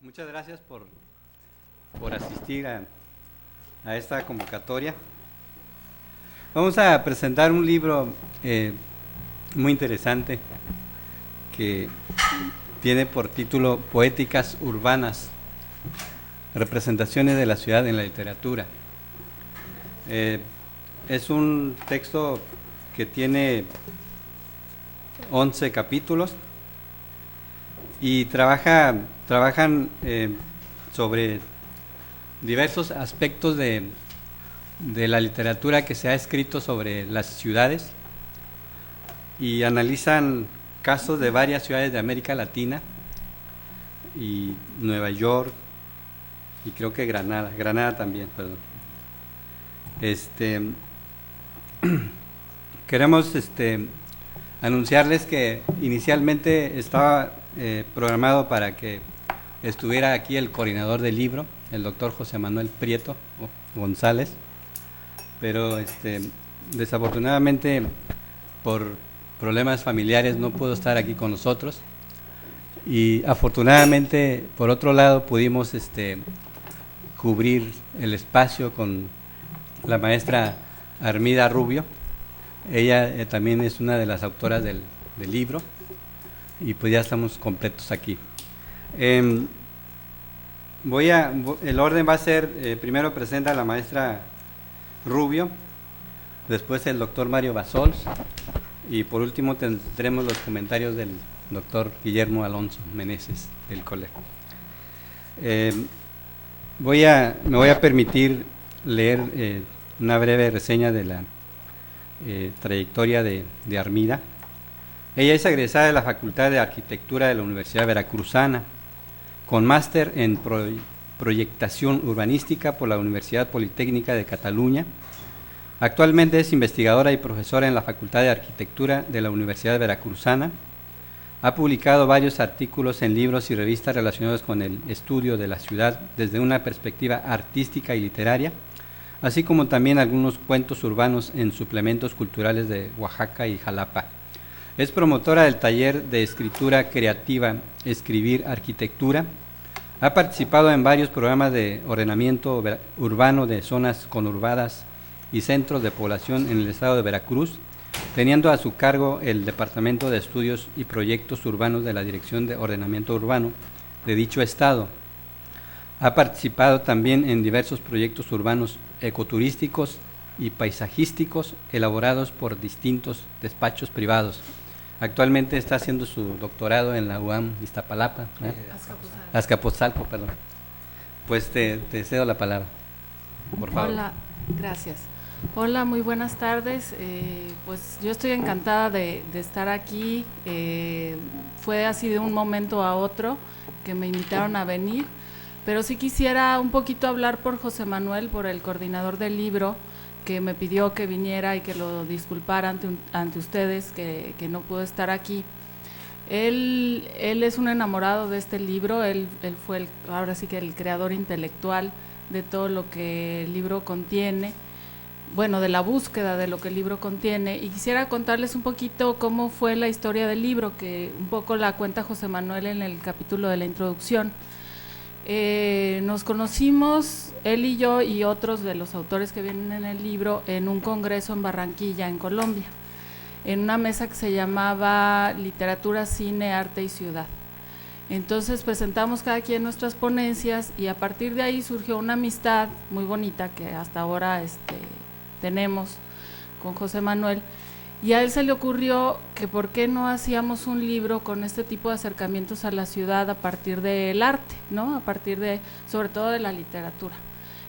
Muchas gracias por asistir a esta convocatoria. Vamos a presentar un libro muy interesante que tiene por título Poéticas Urbanas, representaciones de la ciudad en la literatura. Es un texto que tiene 11 capítulos y trabajan sobre diversos aspectos de la literatura que se ha escrito sobre las ciudades y analizan casos de varias ciudades de América Latina y Nueva York y creo que Granada también, perdón. Queremos anunciarles que inicialmente estaba programado para que estuviera aquí el coordinador del libro, el doctor José Manuel Prieto González, pero desafortunadamente por problemas familiares no pudo estar aquí con nosotros, y afortunadamente por otro lado pudimos cubrir el espacio con la maestra Armida Rubio. Ella también es una de las autoras del libro y pues ya estamos completos aquí. El orden va a ser, primero presenta a la maestra Rubio, después el doctor Mario Basols y por último tendremos los comentarios del doctor Guillermo Alonso Meneses del colegio. Me voy a permitir leer una breve reseña de la trayectoria de Armida. Ella es egresada de la Facultad de Arquitectura de la Universidad Veracruzana, con máster en proyectación urbanística por la Universidad Politécnica de Cataluña. Actualmente es investigadora y profesora en la Facultad de Arquitectura de la Universidad Veracruzana. Ha publicado varios artículos en libros y revistas relacionados con el estudio de la ciudad desde una perspectiva artística y literaria, así como también algunos cuentos urbanos en suplementos culturales de Oaxaca y Jalapa. Es promotora del taller de escritura creativa Escribir Arquitectura. Ha participado en varios programas de ordenamiento urbano de zonas conurbadas y centros de población en el estado de Veracruz, teniendo a su cargo el Departamento de Estudios y Proyectos Urbanos de la Dirección de Ordenamiento Urbano de dicho estado. Ha participado también en diversos proyectos urbanos ecoturísticos y paisajísticos elaborados por distintos despachos privados. Actualmente está haciendo su doctorado en la UAM Iztapalapa, Azcapotzalco, perdón. Pues te cedo la palabra, por favor. Hola, gracias. Hola, muy buenas tardes. Pues yo estoy encantada de estar aquí. Fue así de un momento a otro que me invitaron a venir, pero sí quisiera un poquito hablar por José Manuel, por el coordinador del libro, que me pidió que viniera y que lo disculpara ante ustedes, que no pudo estar aquí. Él es un enamorado de este libro. Él fue ahora sí que el creador intelectual de todo lo que el libro contiene, bueno, de la búsqueda de lo que el libro contiene, y quisiera contarles un poquito cómo fue la historia del libro, que un poco la cuenta José Manuel en el capítulo de la introducción. Nos conocimos, él y yo y otros de los autores que vienen en el libro, en un congreso en Barranquilla, en Colombia, en una mesa que se llamaba Literatura, Cine, Arte y Ciudad. Entonces presentamos cada quien nuestras ponencias y a partir de ahí surgió una amistad muy bonita que hasta ahora tenemos con José Manuel. Y a él se le ocurrió que por qué no hacíamos un libro con este tipo de acercamientos a la ciudad a partir del arte, ¿no? A partir de, sobre todo de la literatura.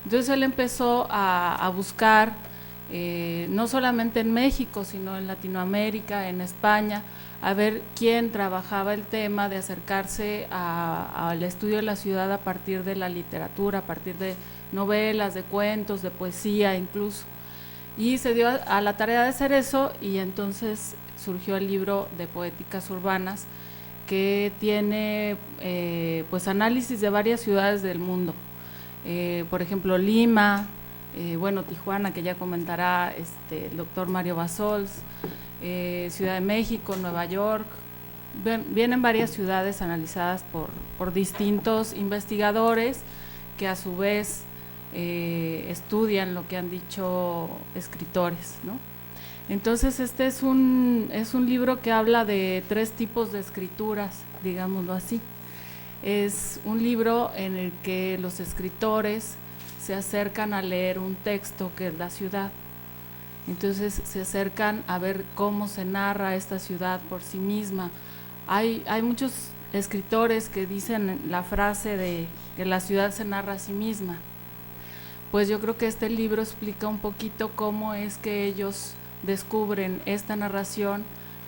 Entonces él empezó a buscar, no solamente en México, sino en Latinoamérica, en España, a ver quién trabajaba el tema de acercarse al estudio de la ciudad a partir de la literatura, a partir de novelas, de cuentos, de poesía incluso. Y se dio a la tarea de hacer eso, y entonces surgió el libro de Poéticas Urbanas, que tiene pues análisis de varias ciudades del mundo, por ejemplo Lima, bueno, Tijuana, que ya comentará el doctor Mario Basols, Ciudad de México, Nueva York, Vienen varias ciudades analizadas por distintos investigadores que a su vez estudian lo que han dicho escritores, ¿no? Entonces este es un libro que habla de 3 tipos de escrituras, digámoslo así. Es un libro en el que los escritores se acercan a leer un texto que es la ciudad. Entonces se acercan a ver cómo se narra esta ciudad por sí misma. Hay muchos escritores que dicen la frase de que la ciudad se narra a sí misma. Pues yo creo que este libro explica un poquito cómo es que ellos descubren esta narración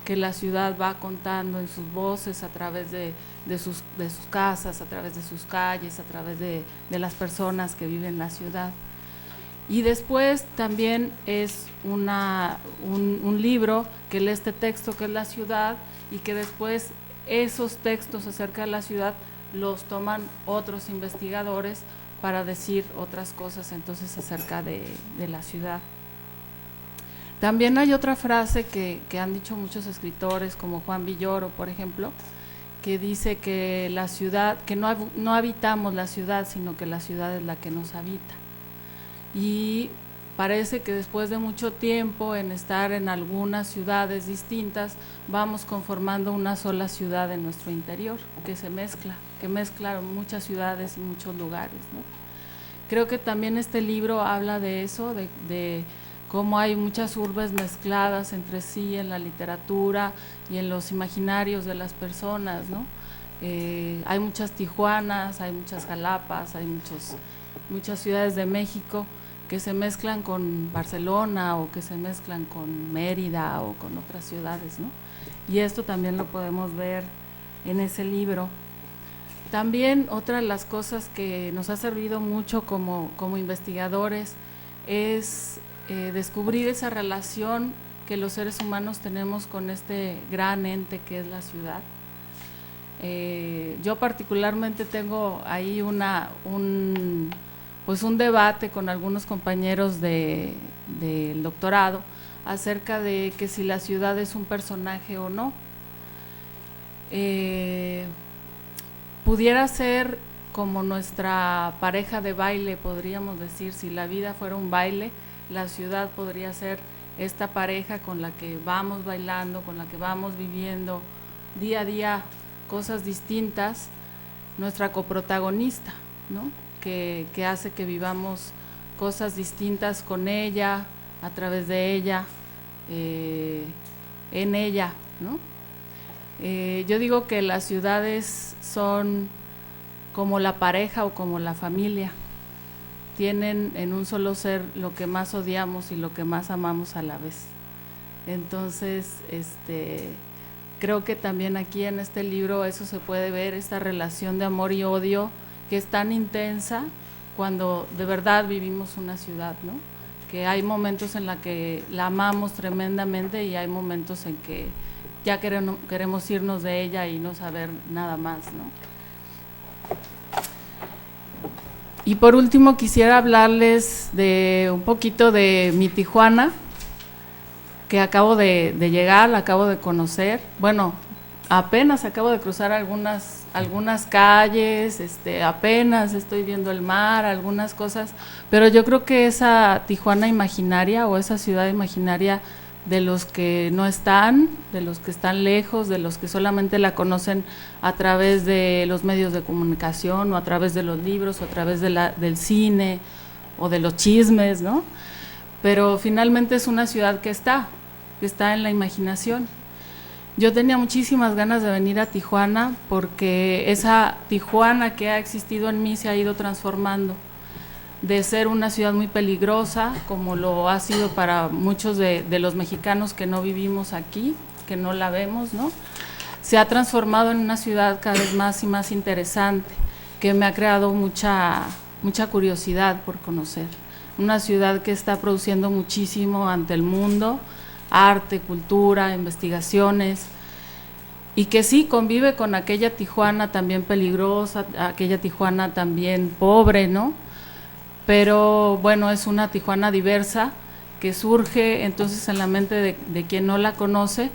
que la ciudad va contando en sus voces, a través de sus casas, a través de sus calles, a través de las personas que viven en la ciudad. Y después también es un libro que lee este texto que es la ciudad, y que después esos textos acerca de la ciudad los toman otros investigadores para decir otras cosas entonces acerca de la ciudad. También hay otra frase que han dicho muchos escritores, como Juan Villoro, por ejemplo, que dice que la ciudad, que no habitamos la ciudad, sino que la ciudad es la que nos habita. Y parece que después de mucho tiempo en estar en algunas ciudades distintas, vamos conformando una sola ciudad en nuestro interior, que mezcla muchas ciudades y muchos lugares, ¿no? Creo que también este libro habla de eso, de cómo hay muchas urbes mezcladas entre sí en la literatura y en los imaginarios de las personas, ¿no? Hay muchas Tijuanas, hay muchas Jalapas, hay muchas ciudades de México que se mezclan con Barcelona o que se mezclan con Mérida o con otras ciudades, ¿no? Y esto también lo podemos ver en ese libro. También otra de las cosas que nos ha servido mucho como investigadores es descubrir esa relación que los seres humanos tenemos con este gran ente que es la ciudad. Yo particularmente tengo ahí un debate con algunos compañeros del doctorado acerca de que si la ciudad es un personaje o no. Pudiera ser como nuestra pareja de baile, podríamos decir, si la vida fuera un baile, la ciudad podría ser esta pareja con la que vamos bailando, con la que vamos viviendo día a día cosas distintas, nuestra coprotagonista, ¿no? Que hace que vivamos cosas distintas con ella, a través de ella, en ella, ¿no? Yo digo que las ciudades son como la pareja o como la familia, tienen en un solo ser lo que más odiamos y lo que más amamos a la vez. Entonces, creo que también aquí en este libro eso se puede ver, esta relación de amor y odio que es tan intensa cuando de verdad vivimos una ciudad, ¿no? Que hay momentos en la que la amamos tremendamente y hay momentos en que ya queremos irnos de ella y no saber nada más, ¿no? Y por último quisiera hablarles de un poquito de mi Tijuana, que acabo de llegar, la acabo de conocer. Bueno, apenas acabo de cruzar algunas calles, apenas estoy viendo el mar, algunas cosas, pero yo creo que esa Tijuana imaginaria o esa ciudad imaginaria de los que no están, de los que están lejos, de los que solamente la conocen a través de los medios de comunicación o a través de los libros o a través del cine o de los chismes, ¿no? Pero finalmente es una ciudad que está en la imaginación. Yo tenía muchísimas ganas de venir a Tijuana porque esa Tijuana que ha existido en mí se ha ido transformando de ser una ciudad muy peligrosa, como lo ha sido para muchos de los mexicanos que no vivimos aquí, que no la vemos, ¿no? Se ha transformado en una ciudad cada vez más y más interesante, que me ha creado mucha curiosidad por conocer. Una ciudad que está produciendo muchísimo ante el mundo, arte, cultura, investigaciones, y que sí convive con aquella Tijuana también peligrosa, aquella Tijuana también pobre, ¿no? Pero bueno, es una Tijuana diversa que surge entonces en la mente de quien no la conoce,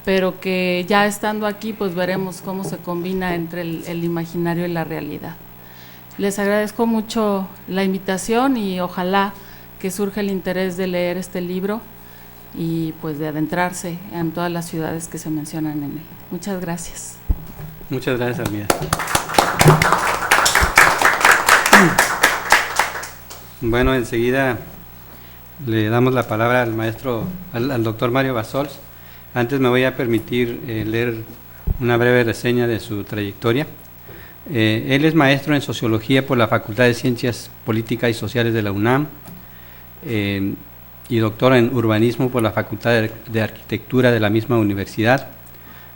pero que ya estando aquí pues veremos cómo se combina entre el imaginario y la realidad. Les agradezco mucho la invitación y ojalá que surja el interés de leer este libro y pues de adentrarse en todas las ciudades que se mencionan en él. Muchas gracias. Muchas gracias, Armida. Bueno, enseguida le damos la palabra al maestro, al doctor Mario Bassols. Antes me voy a permitir leer una breve reseña de su trayectoria. Él es maestro en Sociología por la Facultad de Ciencias Políticas y Sociales de la UNAM y doctor en Urbanismo por la Facultad de Arquitectura de la misma universidad.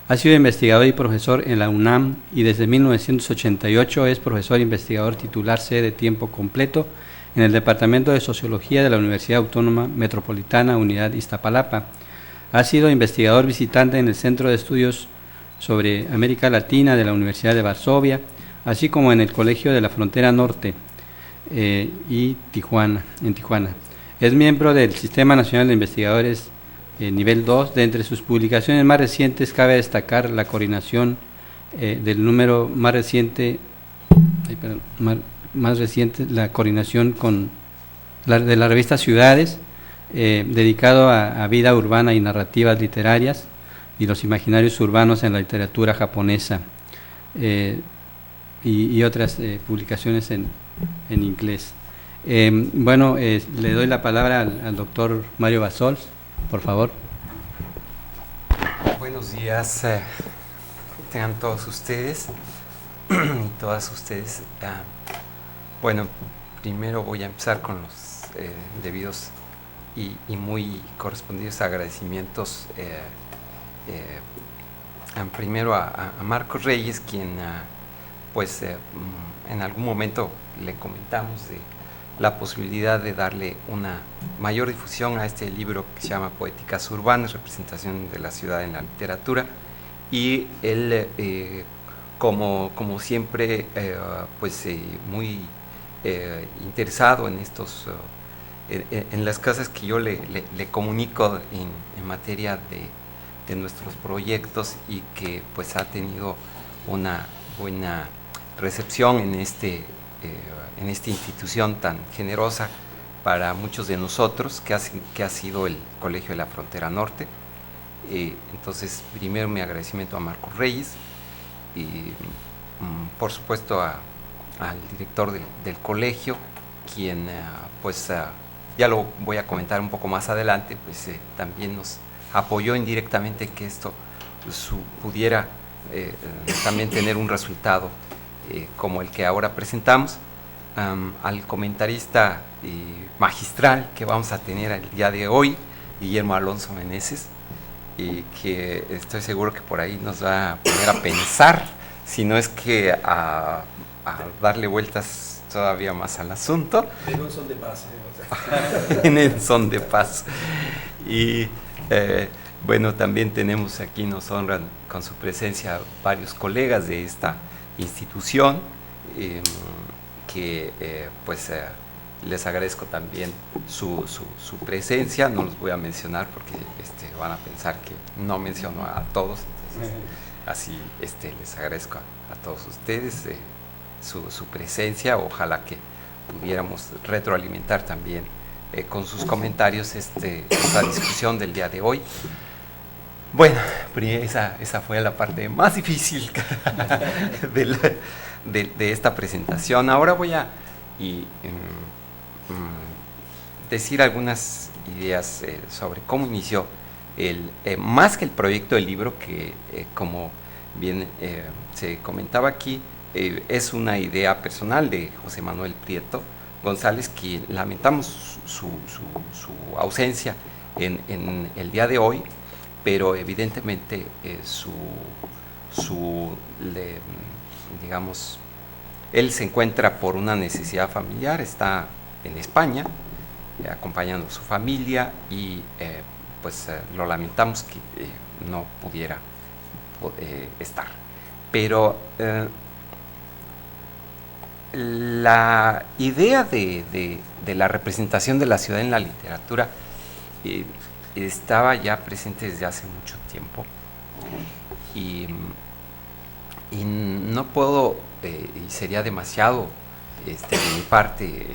Ha sido investigador y profesor en la UNAM y desde 1988 es profesor e investigador titular C de tiempo completo en el Departamento de Sociología de la Universidad Autónoma Metropolitana Unidad Iztapalapa. Ha sido investigador visitante en el Centro de Estudios sobre América Latina de la Universidad de Varsovia, así como en el Colegio de la Frontera Norte y Tijuana. Es miembro del Sistema Nacional de Investigadores nivel 2. De entre sus publicaciones más recientes cabe destacar la coordinación del número más reciente, la coordinación de la revista Ciudades, dedicado a vida urbana y narrativas literarias y los imaginarios urbanos en la literatura japonesa, y otras publicaciones en inglés. Bueno, le doy la palabra al doctor Mario Bassols, por favor. Buenos días, tengan todos ustedes y todas ustedes. Bueno, primero voy a empezar con los debidos y muy correspondidos agradecimientos. Primero a Marcos Reyes, quien pues en algún momento le comentamos de la posibilidad de darle una mayor difusión a este libro que se llama Poéticas Urbanas, representación de la ciudad en la literatura, y él como siempre pues muy interesado en estos en las cosas que yo le comunico en materia de nuestros proyectos, y que pues ha tenido una buena recepción en esta institución tan generosa para muchos de nosotros, que ha sido el Colegio de la Frontera Norte. Entonces, primero mi agradecimiento a Marcos Reyes y por supuesto al director del colegio, quien pues ya lo voy a comentar un poco más adelante, pues también nos apoyó indirectamente que esto pudiera también tener un resultado como el que ahora presentamos. Al comentarista magistral que vamos a tener el día de hoy, Guillermo Alonso Meneses, y que estoy seguro que por ahí nos va a poner a pensar, si no es que a darle vueltas todavía más al asunto. En un son de paz. En el son de paz. Y bueno, también tenemos aquí, nos honran con su presencia varios colegas de esta institución, que pues les agradezco también su presencia. No los voy a mencionar porque van a pensar que no menciono a todos, entonces así les agradezco a todos ustedes su presencia. Ojalá que pudiéramos retroalimentar también con sus comentarios esta discusión del día de hoy. Bueno, esa fue la parte más difícil de esta presentación. Ahora voy a decir algunas ideas sobre cómo inició más que el proyecto del libro, que como bien se comentaba aquí, es una idea personal de José Manuel Prieto González, que lamentamos su ausencia en el día de hoy, pero evidentemente digamos, él se encuentra por una necesidad familiar, está en España acompañando a su familia, y pues lo lamentamos que no pudiera estar. Pero la idea de la representación de la ciudad en la literatura estaba ya presente desde hace mucho tiempo. y no puedo, y sería demasiado de mi parte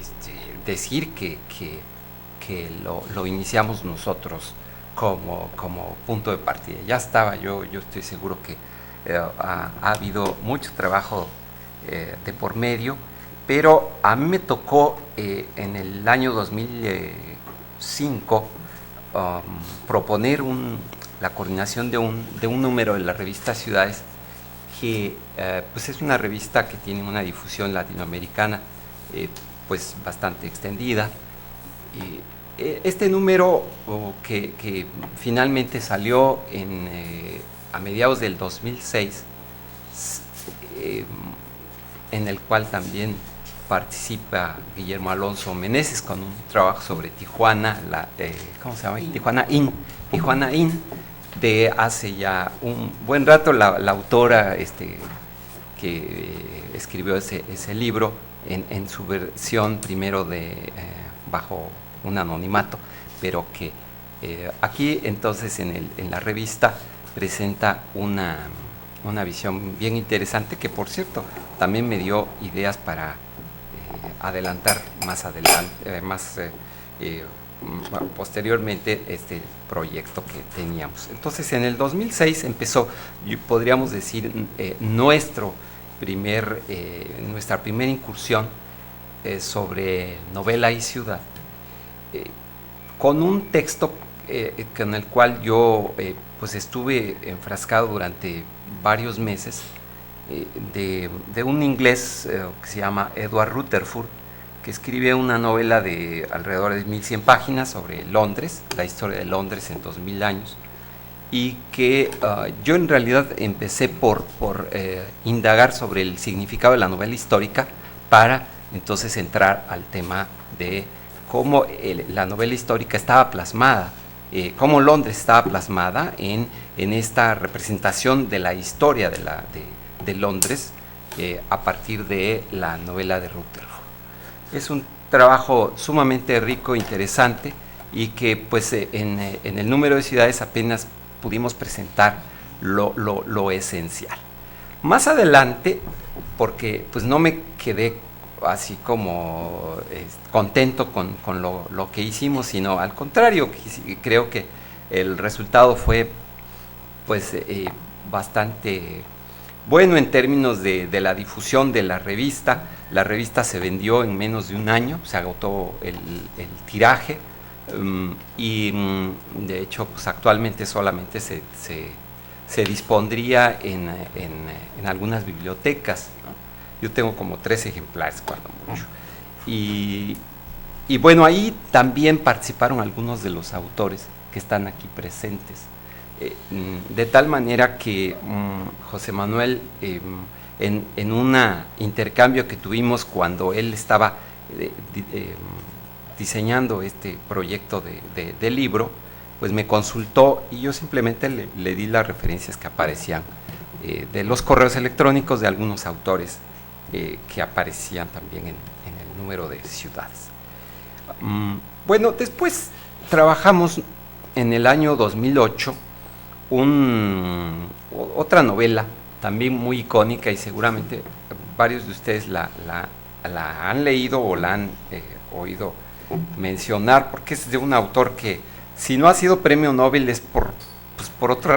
decir que lo iniciamos nosotros como punto de partida. Ya estaba, yo estoy seguro que ha habido mucho trabajo de por medio, pero a mí me tocó en el año 2005 proponer la coordinación de un número de la revista Ciudades, que pues es una revista que tiene una difusión latinoamericana pues bastante extendida. Este número que finalmente salió a mediados del 2006, en el cual también participa Guillermo Alonso Meneses con un trabajo sobre Tijuana, ¿cómo se llama? Tijuana Inn, de hace ya un buen rato. La autora que escribió ese libro en su versión primero bajo un anonimato, pero que aquí entonces en la revista presenta una visión bien interesante, que por cierto también me dio ideas para adelantar posteriormente este proyecto que teníamos. Entonces en el 2006 empezó, podríamos decir, nuestra primera incursión sobre novela y ciudad, con un texto con el cual yo pues estuve enfrascado durante varios meses, de un inglés que se llama Edward Rutherford, que escribe una novela de alrededor de 1100 páginas sobre Londres, la historia de Londres en 2000 años, y que yo en realidad empecé por indagar sobre el significado de la novela histórica, para entonces entrar al tema de cómo la novela histórica estaba plasmada, cómo Londres estaba plasmada en esta representación de la historia de Londres a partir de la novela de Rutherford. Es un trabajo sumamente rico, interesante, y que pues en el número de ciudades apenas pudimos presentar lo esencial. Más adelante, porque pues no me quedé así como contento con lo que hicimos, sino al contrario, creo que el resultado fue pues bastante bueno en términos de la difusión de la revista. La revista se vendió en menos de un año, se agotó el tiraje, y de hecho pues actualmente solamente se dispondría en algunas bibliotecas, ¿no? Yo tengo como 3 ejemplares cuando mucho. Y bueno, ahí también participaron algunos de los autores que están aquí presentes. De tal manera que José Manuel, en un intercambio que tuvimos cuando él estaba diseñando este proyecto de libro, pues me consultó y yo simplemente le di las referencias que aparecían de los correos electrónicos de algunos autores que aparecían también en el número de ciudades. Bueno, después trabajamos en el año 2008 otra novela también muy icónica, y seguramente varios de ustedes la han leído o la han oído mencionar, porque es de un autor que, si no ha sido premio Nobel, es por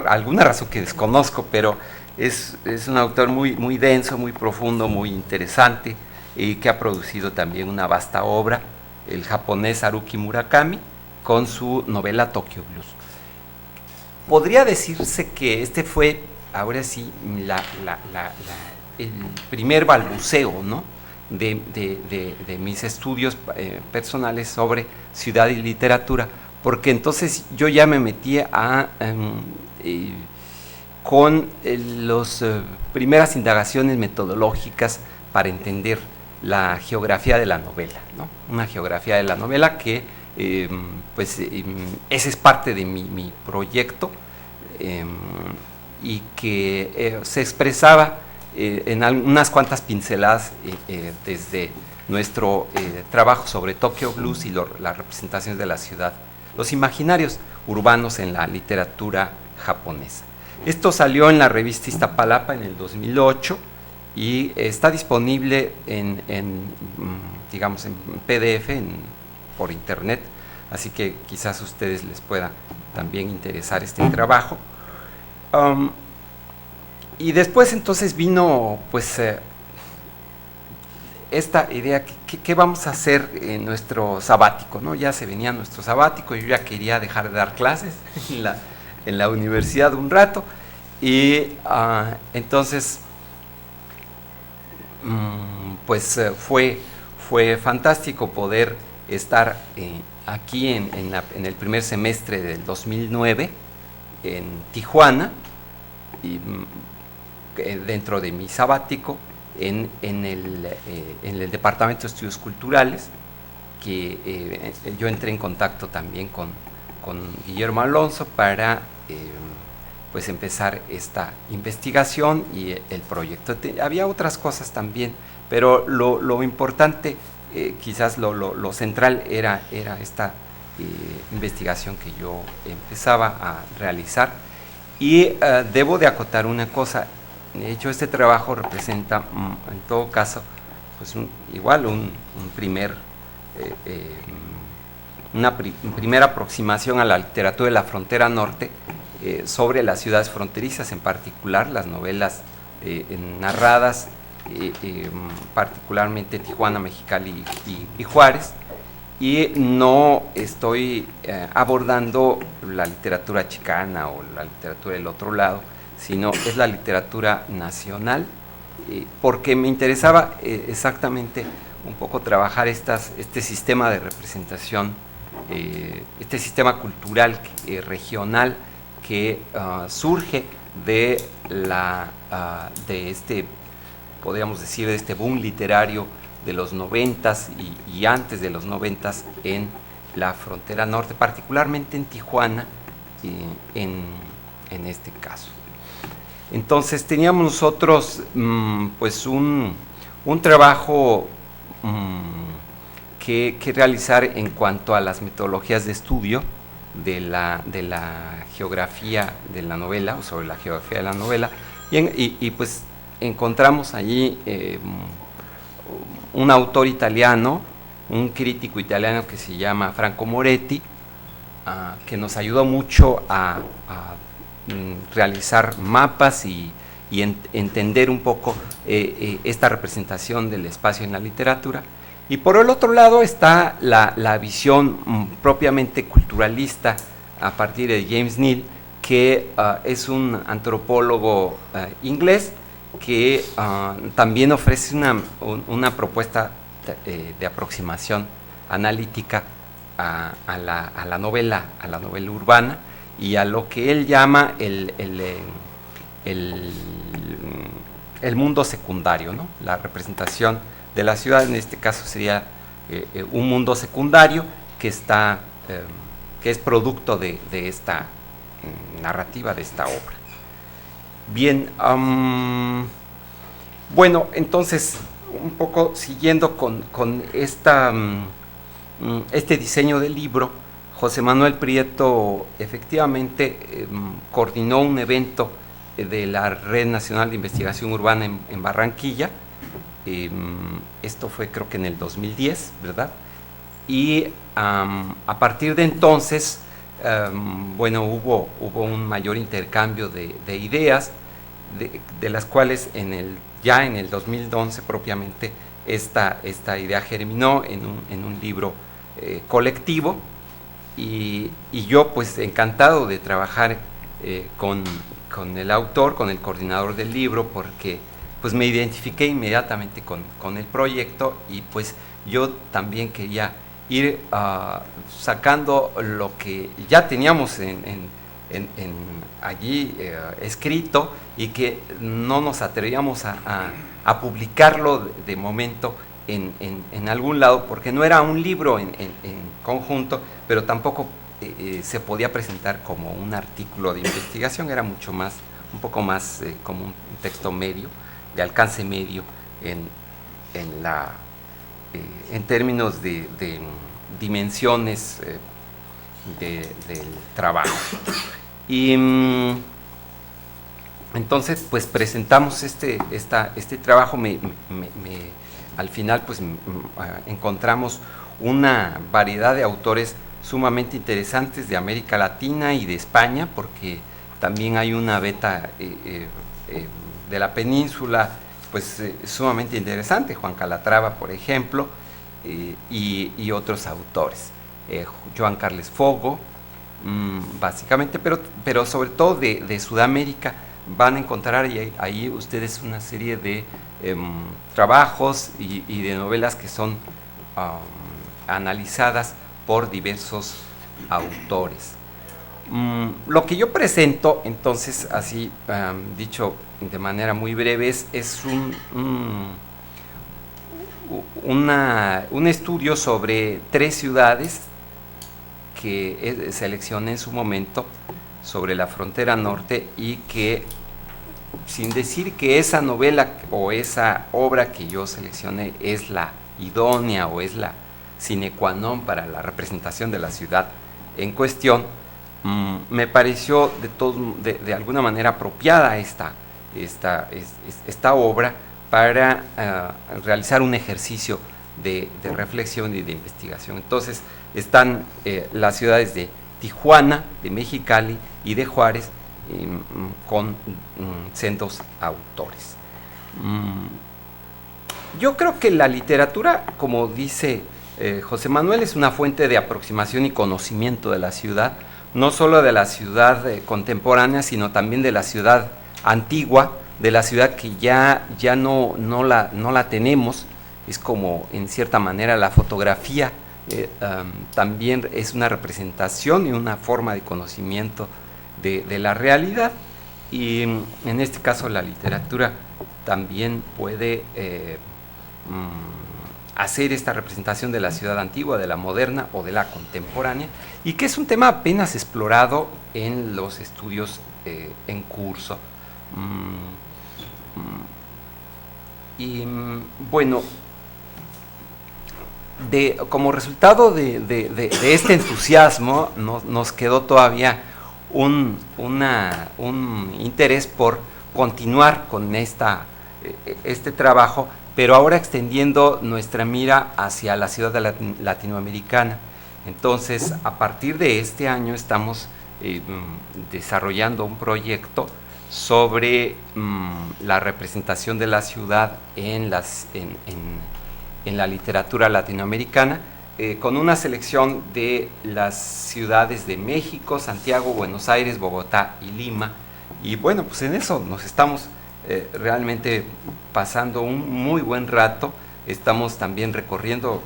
alguna razón que desconozco, pero es un autor muy denso, muy profundo, muy interesante, y que ha producido también una vasta obra, el japonés Haruki Murakami, con su novela Tokyo Blues. Podría decirse que este fue, ahora sí, el primer balbuceo, ¿no?, de mis estudios personales sobre ciudad y literatura, porque entonces yo ya me metí con las primeras indagaciones metodológicas para entender la geografía de la novela, ¿no? Una geografía de la novela que ese es parte de mi proyecto, y que se expresaba en unas cuantas pinceladas desde nuestro trabajo sobre Tokyo Blues y las representaciones de la ciudad, los imaginarios urbanos en la literatura japonesa. Esto salió en la revista Iztapalapa en el 2008 y está disponible digamos, en PDF, por internet, así que quizás a ustedes les pueda también interesar este trabajo. Y después entonces vino pues esta idea, ¿qué vamos a hacer en nuestro sabático, ¿no? Ya se venía nuestro sabático, yo ya quería dejar de dar clases en la universidad un rato, y entonces pues fue fantástico poder estar aquí en el primer semestre del 2009 en Tijuana, y dentro de mi sabático en el Departamento de Estudios Culturales, que yo entré en contacto también con Guillermo Alonso para pues empezar esta investigación y el proyecto. Había otras cosas también, pero lo importante, quizás lo central era esta investigación que yo empezaba a realizar. Y debo de acotar una cosa. De hecho, este trabajo representa, en todo caso, pues una primera aproximación a la literatura de la frontera norte, sobre las ciudades fronterizas, en particular las novelas narradas, particularmente Tijuana, Mexicali y Juárez. Y no estoy abordando la literatura chicana o la literatura del otro lado, sino es la literatura nacional, porque me interesaba exactamente un poco trabajar este sistema de representación, este sistema cultural regional que surge de podríamos decir, de este boom literario de los 90s y antes de los 90s en la frontera norte, particularmente en Tijuana, en este caso. Entonces teníamos nosotros pues un trabajo que realizar en cuanto a las metodologías de estudio de la geografía de la novela, o sobre la geografía de la novela, y pues encontramos allí un autor italiano, un crítico italiano que se llama Franco Moretti, que nos ayudó mucho a realizar mapas y entender un poco esta representación del espacio en la literatura. Y por el otro lado está la visión propiamente culturalista a partir de James Neal, que es un antropólogo inglés que también ofrece una propuesta de aproximación analítica a la novela urbana y a lo que él llama el mundo secundario, ¿no? La representación de la ciudad, en este caso sería un mundo secundario que es producto de esta narrativa, de esta obra. Bien, bueno, entonces, un poco siguiendo con este diseño del libro, José Manuel Prieto efectivamente coordinó un evento de la Red Nacional de Investigación Urbana en Barranquilla. Esto fue, creo que en el 2010, ¿verdad? Y a partir de entonces, bueno, hubo un mayor intercambio de ideas, de las cuales ya en el 2011 propiamente esta idea germinó en un libro colectivo, y yo pues encantado de trabajar con el autor, con el coordinador del libro, porque pues me identifiqué inmediatamente con el proyecto, y pues yo también quería ir sacando lo que ya teníamos allí escrito, y que no nos atrevíamos a publicarlo de momento en algún lado, porque no era un libro en conjunto, pero tampoco se podía presentar como un artículo de investigación. Era mucho más, un poco más como un texto medio, de alcance medio en términos de dimensiones del trabajo. Y entonces, pues presentamos este trabajo, al final pues encontramos una variedad de autores sumamente interesantes de América Latina y de España, porque también hay una beta de la península pues sumamente interesante, Juan Calatrava, por ejemplo, y otros autores, Joan Carles Fogo, básicamente, pero sobre todo de Sudamérica. Van a encontrar ahí ustedes una serie de trabajos y de novelas que son analizadas por diversos autores. Lo que yo presento, entonces, así dicho de manera muy breve, es un estudio sobre 3 ciudades que seleccioné en su momento sobre la frontera norte, y que, sin decir que esa novela o esa obra que yo seleccioné es la idónea o es la sine qua non para la representación de la ciudad en cuestión, me pareció de alguna manera apropiada esta obra para realizar un ejercicio de reflexión y de investigación. Entonces están las ciudades de Tijuana, de Mexicali y de Juárez, con sendos autores. Yo creo que la literatura, como dice José Manuel, es una fuente de aproximación y conocimiento de la ciudad, no solo de la ciudad contemporánea, sino también de la ciudad antigua, de la ciudad que ya no la tenemos. Es como, en cierta manera, la fotografía también es una representación y una forma de conocimiento de la realidad, y en este caso la literatura también puede hacer esta representación de la ciudad antigua, de la moderna o de la contemporánea, y que es un tema apenas explorado en los estudios en curso. Y bueno, como resultado de este entusiasmo, nos quedó todavía un interés por continuar con este trabajo, pero ahora extendiendo nuestra mira hacia la ciudad latinoamericana. Entonces, a partir de este año estamos desarrollando un proyecto sobre la representación de la ciudad en la literatura latinoamericana, con una selección de las ciudades de México, Santiago, Buenos Aires, Bogotá y Lima. Y bueno, pues en eso nos estamos realmente pasando un muy buen rato. Estamos también recorriendo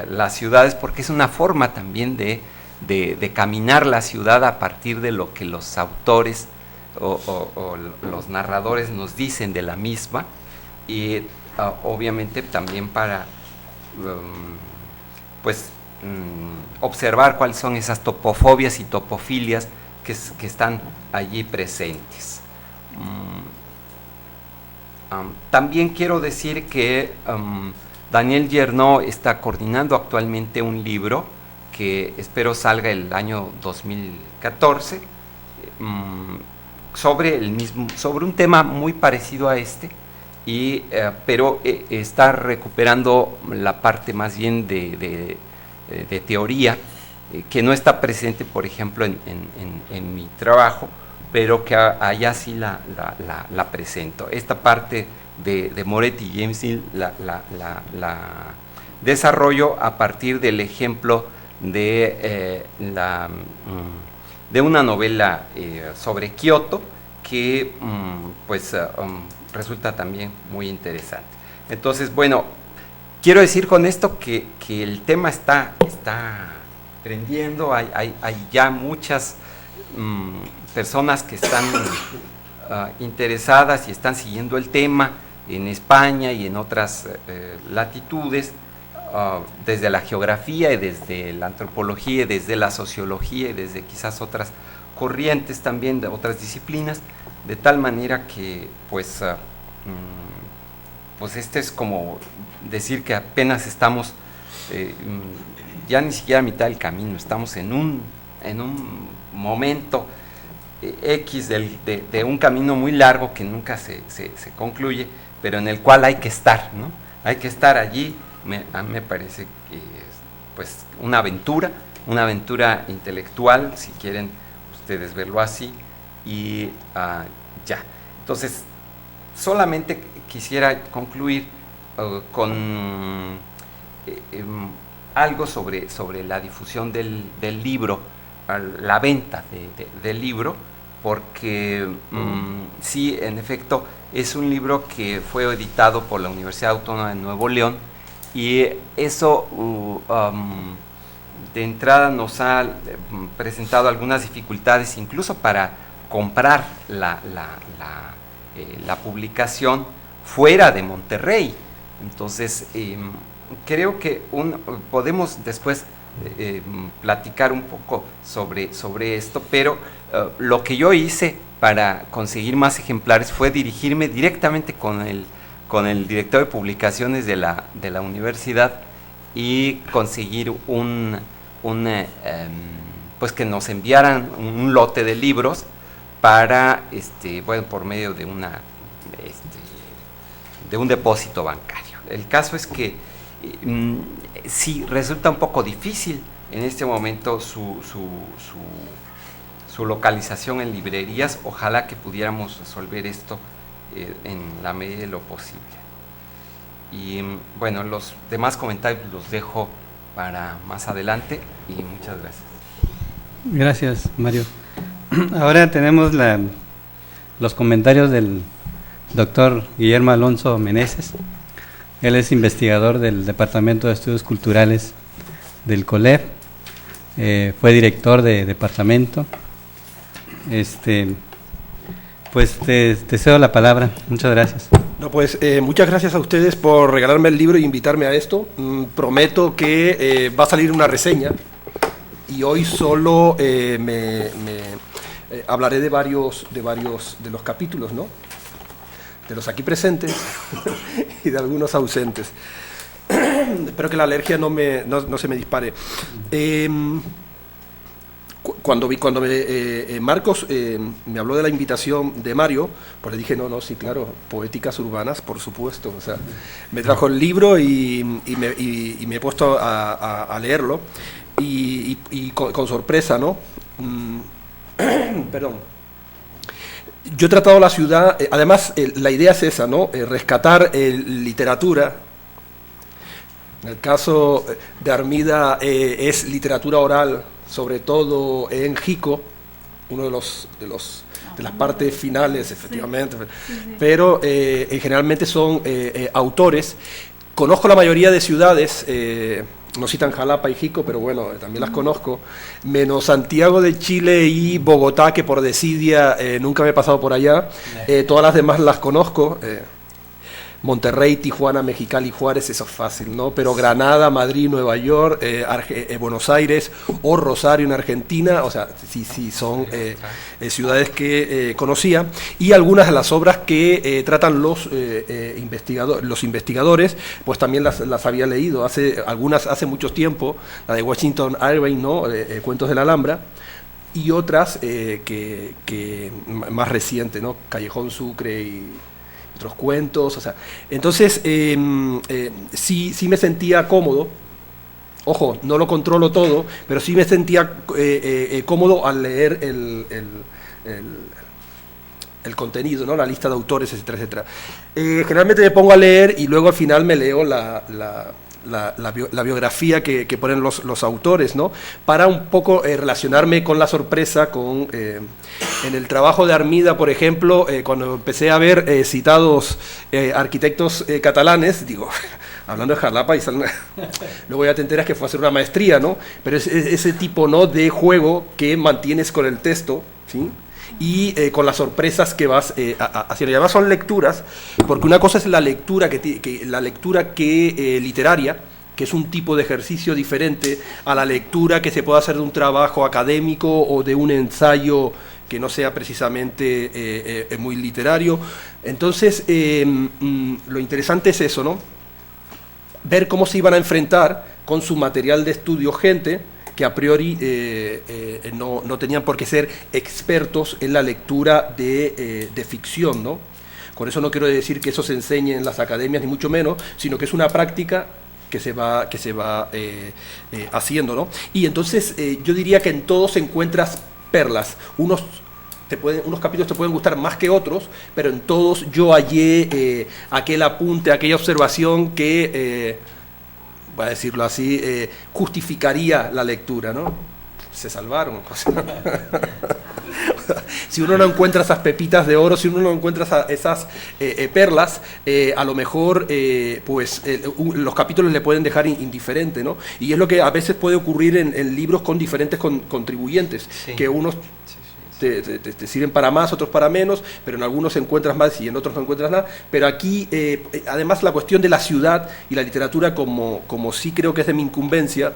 las ciudades, porque es una forma también de caminar la ciudad a partir de lo que los autores o los narradores nos dicen de la misma, y obviamente también para observar cuáles son esas topofobias y topofilias que están allí presentes. También quiero decir que Daniel Yerno está coordinando actualmente un libro que espero salga el año 2014, sobre un tema muy parecido a este, pero está recuperando la parte más bien de teoría, que no está presente, por ejemplo, en mi trabajo, pero que allá sí la presento. Esta parte de Moretti y James Hill la desarrollo a partir del ejemplo de una novela sobre Kioto, que resulta también muy interesante. Entonces, bueno, quiero decir con esto que el tema está prendiendo. Hay ya muchas personas que están interesadas y están siguiendo el tema en España y en otras latitudes, desde la geografía y desde la antropología y desde la sociología y desde quizás otras corrientes también de otras disciplinas, de tal manera que pues este es como decir que apenas estamos ya ni siquiera a mitad del camino, estamos en un momento X de un camino muy largo que nunca se concluye, pero en el cual hay que estar, ¿no? Hay que estar allí. A mí me parece que es pues una aventura intelectual, si quieren ustedes verlo así, y ya. Entonces, solamente quisiera concluir con algo sobre la difusión del libro, la venta del libro, porque sí, en efecto, es un libro que fue editado por la Universidad Autónoma de Nuevo León, y eso de entrada nos ha presentado algunas dificultades, incluso para comprar la publicación fuera de Monterrey. Entonces, creo que podemos después platicar un poco sobre esto, pero lo que yo hice para conseguir más ejemplares fue dirigirme directamente con el director de publicaciones de la universidad y conseguir pues que nos enviaran un lote de libros para, por medio de un depósito bancario. El caso es que sí resulta un poco difícil en este momento su localización en librerías. Ojalá que pudiéramos resolver esto en la medida de lo posible. Y bueno, los demás comentarios los dejo para más adelante, y muchas gracias. Gracias, Mario. Ahora tenemos los comentarios del doctor Guillermo Alonso Meneses. Él es investigador del Departamento de Estudios Culturales del COLEP, fue director de departamento. Pues te cedo la palabra. Muchas gracias. No, pues muchas gracias a ustedes por regalarme el libro y invitarme a esto. Prometo que va a salir una reseña, y hoy solo hablaré de varios de los capítulos, ¿no? De los aquí presentes y de algunos ausentes. Espero que la alergia no se me dispare. Cuando Marcos me habló de la invitación de Mario, pues le dije, no, sí, claro, Poéticas Urbanas, por supuesto. O sea, me trajo el libro y me he puesto a leerlo, y con sorpresa, ¿no? Perdón. Yo he tratado la ciudad, además la idea es esa, ¿no? Rescatar literatura. En el caso de Armida es literatura oral, sobre todo en Jico, uno de las partes finales, efectivamente, sí. Pero generalmente son autores. Conozco la mayoría de ciudades, no citan Jalapa y Jico, pero bueno, también las conozco, menos Santiago de Chile y Bogotá, que por desidia nunca me he pasado por allá. Todas las demás las conozco. Monterrey, Tijuana, Mexicali, Juárez, eso es fácil, ¿no? Pero Granada, Madrid, Nueva York, Buenos Aires o Rosario en Argentina, o sea, sí son ciudades que conocía, y algunas de las obras que tratan los investigadores, pues también las había leído, algunas hace mucho tiempo, la de Washington Irving, ¿no? Cuentos de la Alhambra, y otras que más recientes, ¿no? Callejón Sucre y otros cuentos, o sea, entonces sí me sentía cómodo. Ojo, no lo controlo todo, pero sí me sentía cómodo al leer el contenido, ¿no? La lista de autores, etcétera, etcétera. Generalmente me pongo a leer y luego al final me leo la biografía que ponen los autores, ¿no? Para un poco relacionarme con la sorpresa, en el trabajo de Armida, por ejemplo, cuando empecé a ver citados arquitectos catalanes, digo, hablando de Jalapa, luego ya te enteras que fue a hacer una maestría, ¿no? Pero es ese tipo, ¿no?, de juego que mantienes con el texto, ¿sí?, y con las sorpresas que vas haciendo. Y además son lecturas, porque una cosa es la lectura literaria, que es un tipo de ejercicio diferente a la lectura que se puede hacer de un trabajo académico o de un ensayo que no sea precisamente muy literario. Entonces, lo interesante es eso, ¿no? Ver cómo se iban a enfrentar con su material de estudio gente que a priori no tenían por qué ser expertos en la lectura de ficción, ¿no? Con eso no quiero decir que eso se enseñe en las academias, ni mucho menos, sino que es una práctica que se va haciendo, ¿no? Y entonces yo diría que en todos encuentras perlas. Unos capítulos te pueden gustar más que otros, pero en todos yo hallé aquel apunte, aquella observación que, voy a decirlo así, justificaría la lectura, ¿no? Se salvaron. Si uno no encuentra esas pepitas de oro, si uno no encuentra esas perlas, a lo mejor los capítulos le pueden dejar indiferente, ¿no? Y es lo que a veces puede ocurrir en libros con diferentes contribuyentes, sí, que unos te sirven para más, otros para menos, pero en algunos encuentras más y en otros no encuentras nada. Pero aquí, además, la cuestión de la ciudad y la literatura, como sí creo que es de mi incumbencia,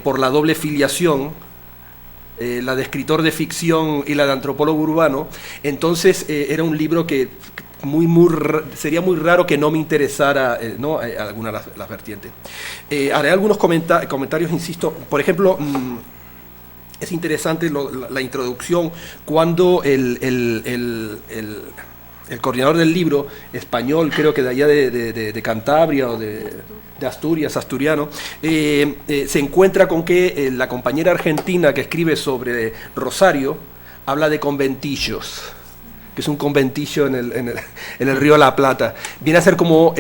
por la doble filiación, la de escritor de ficción y la de antropólogo urbano, entonces era un libro que sería muy raro que no me interesara ¿no? Alguna de las vertientes. Haré algunos comentarios, insisto, por ejemplo, es interesante la introducción cuando el coordinador del libro, español, creo que de allá de Cantabria o de Asturias, asturiano, se encuentra con que la compañera argentina que escribe sobre Rosario habla de conventillos, que es un conventillo en el río La Plata. Viene a ser como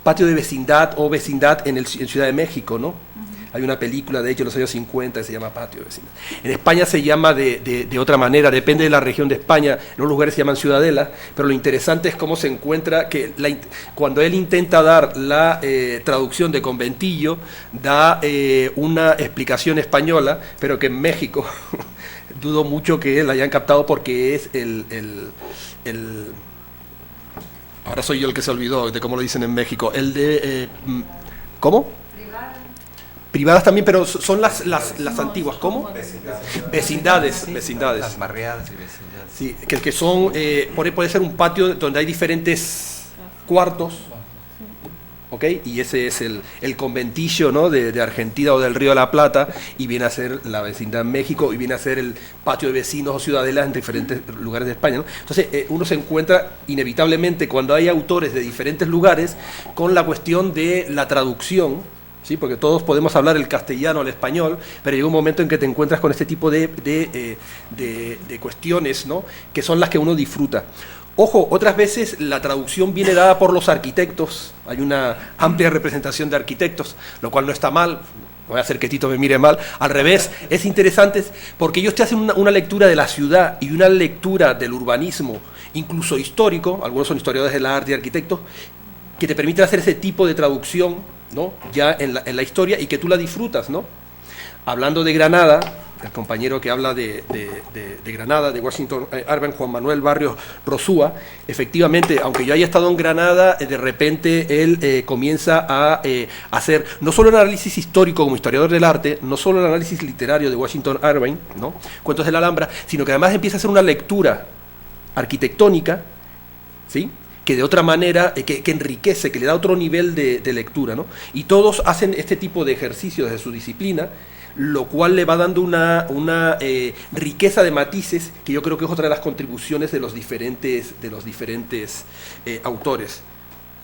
patio de vecindad o vecindad en Ciudad de México, ¿no? Hay una película, de hecho, en los años 50 que se llama Patio de Vecindad. En España se llama de otra manera, depende de la región de España. En unos lugares se llaman ciudadela, pero lo interesante es cómo se encuentra que cuando él intenta dar la traducción de conventillo, da una explicación española, pero que en México dudo mucho que la hayan captado porque es ahora soy yo el que se olvidó de cómo lo dicen en México. ¿Cómo? Privadas también, pero son las antiguas. ¿Cómo? Vecindades. Las barriadas y vecindades. Sí, que son, puede ser un patio donde hay diferentes cuartos, ¿ok? Y ese es el conventillo, ¿no? de Argentina o del Río de la Plata, y viene a ser la vecindad en México, y viene a ser el patio de vecinos o ciudadelas en diferentes lugares de España, ¿no? Entonces, uno se encuentra inevitablemente cuando hay autores de diferentes lugares con la cuestión de la traducción, ¿sí? Porque todos podemos hablar el castellano o el español, pero llega un momento en que te encuentras con este tipo de cuestiones, ¿no? Que son las que uno disfruta. Ojo, otras veces la traducción viene dada por los arquitectos, hay una amplia representación de arquitectos, lo cual no está mal. Voy a hacer que Tito me mire mal. Al revés, es interesante porque ellos te hacen una lectura de la ciudad y una lectura del urbanismo, incluso histórico, algunos son historiadores del arte y arquitectos, que te permiten hacer ese tipo de traducción, ¿no? Ya en la historia, y que tú la disfrutas, ¿no? Hablando de Granada, el compañero que habla de Granada, de Washington Irving, Juan Manuel Barrios Rosúa, efectivamente, aunque yo haya estado en Granada, de repente él comienza a hacer no solo el análisis histórico como historiador del arte, no solo el análisis literario de Washington Irving, ¿no? Cuentos de la Alhambra, sino que además empieza a hacer una lectura arquitectónica, ¿sí? Que de otra manera, que enriquece, que le da otro nivel de lectura, ¿no? Y todos hacen este tipo de ejercicios desde su disciplina, lo cual le va dando una riqueza de matices, que yo creo que es otra de las contribuciones de los diferentes autores.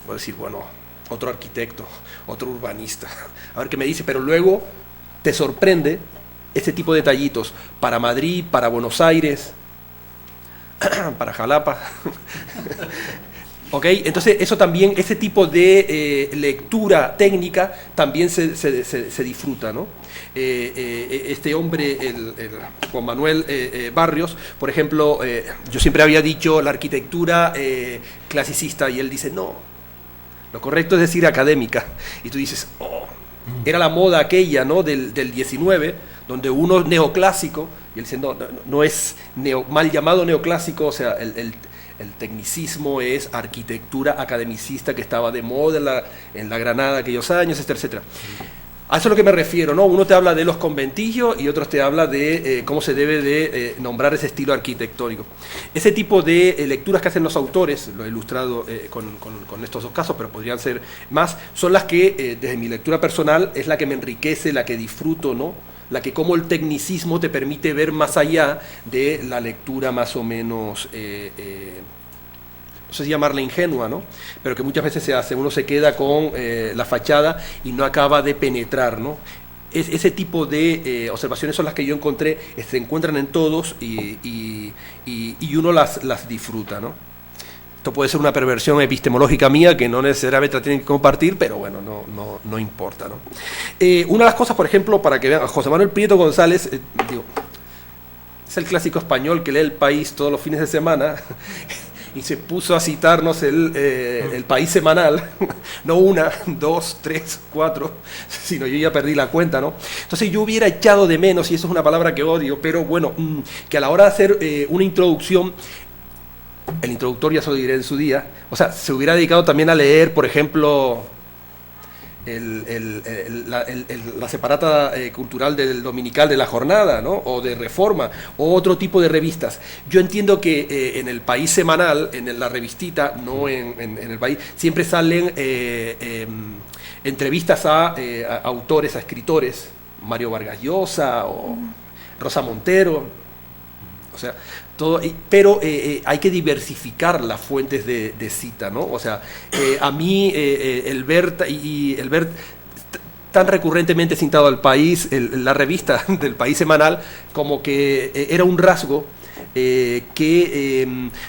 Voy a decir, bueno, otro arquitecto, otro urbanista, a ver qué me dice, pero luego te sorprende este tipo de detallitos para Madrid, para Buenos Aires, para Jalapa. ¿Ok? Entonces, eso también, ese tipo de lectura técnica también se disfruta, ¿no? Este hombre, Juan Manuel Barrios, por ejemplo, yo siempre había dicho la arquitectura clasicista, y él dice, no, lo correcto es decir académica. Y tú dices, oh, era la moda aquella, ¿no? Del 19, donde uno neoclásico, y él dice, no es mal llamado neoclásico, o sea, el tecnicismo es arquitectura academicista que estaba de moda en la Granada aquellos años, etcétera, etcétera. A eso es lo que me refiero, ¿no? Uno te habla de los conventillos y otros te habla de cómo se debe de nombrar ese estilo arquitectónico. Ese tipo de lecturas que hacen los autores, lo he ilustrado con estos dos casos, pero podrían ser más, son las que, desde mi lectura personal, es la que me enriquece, la que disfruto, ¿no? la que como el tecnicismo te permite ver más allá de la lectura más o menos, no sé si llamarla ingenua, ¿no? Pero que muchas veces se hace, uno se queda con la fachada y no acaba de penetrar, ¿no? Ese tipo de observaciones son las que yo encontré, se encuentran en todos y uno las disfruta, ¿no? Esto puede ser una perversión epistemológica mía que no necesariamente la tienen que compartir, pero bueno, no importa, ¿no? Una de las cosas, por ejemplo, para que vean, José Manuel Prieto González, es el clásico español que lee El País todos los fines de semana y se puso a citarnos el País semanal, no 1, 2, 3, 4, sino yo ya perdí la cuenta, ¿no? Entonces yo hubiera echado de menos, y eso es una palabra que odio, pero bueno, que a la hora de hacer una introducción, el introductor ya se lo diré en su día, o sea, se hubiera dedicado también a leer, por ejemplo, la separata cultural del Dominical de La Jornada, ¿no? O de Reforma, o otro tipo de revistas. Yo entiendo que en el País semanal, en la revistita, no en el País, siempre salen entrevistas a autores, a escritores, Mario Vargas Llosa o Rosa Montero, o sea, todo, pero hay que diversificar las fuentes de cita, ¿no? O sea, a mí el ver tan recurrentemente citado al País, la revista del País semanal, como que era un rasgo que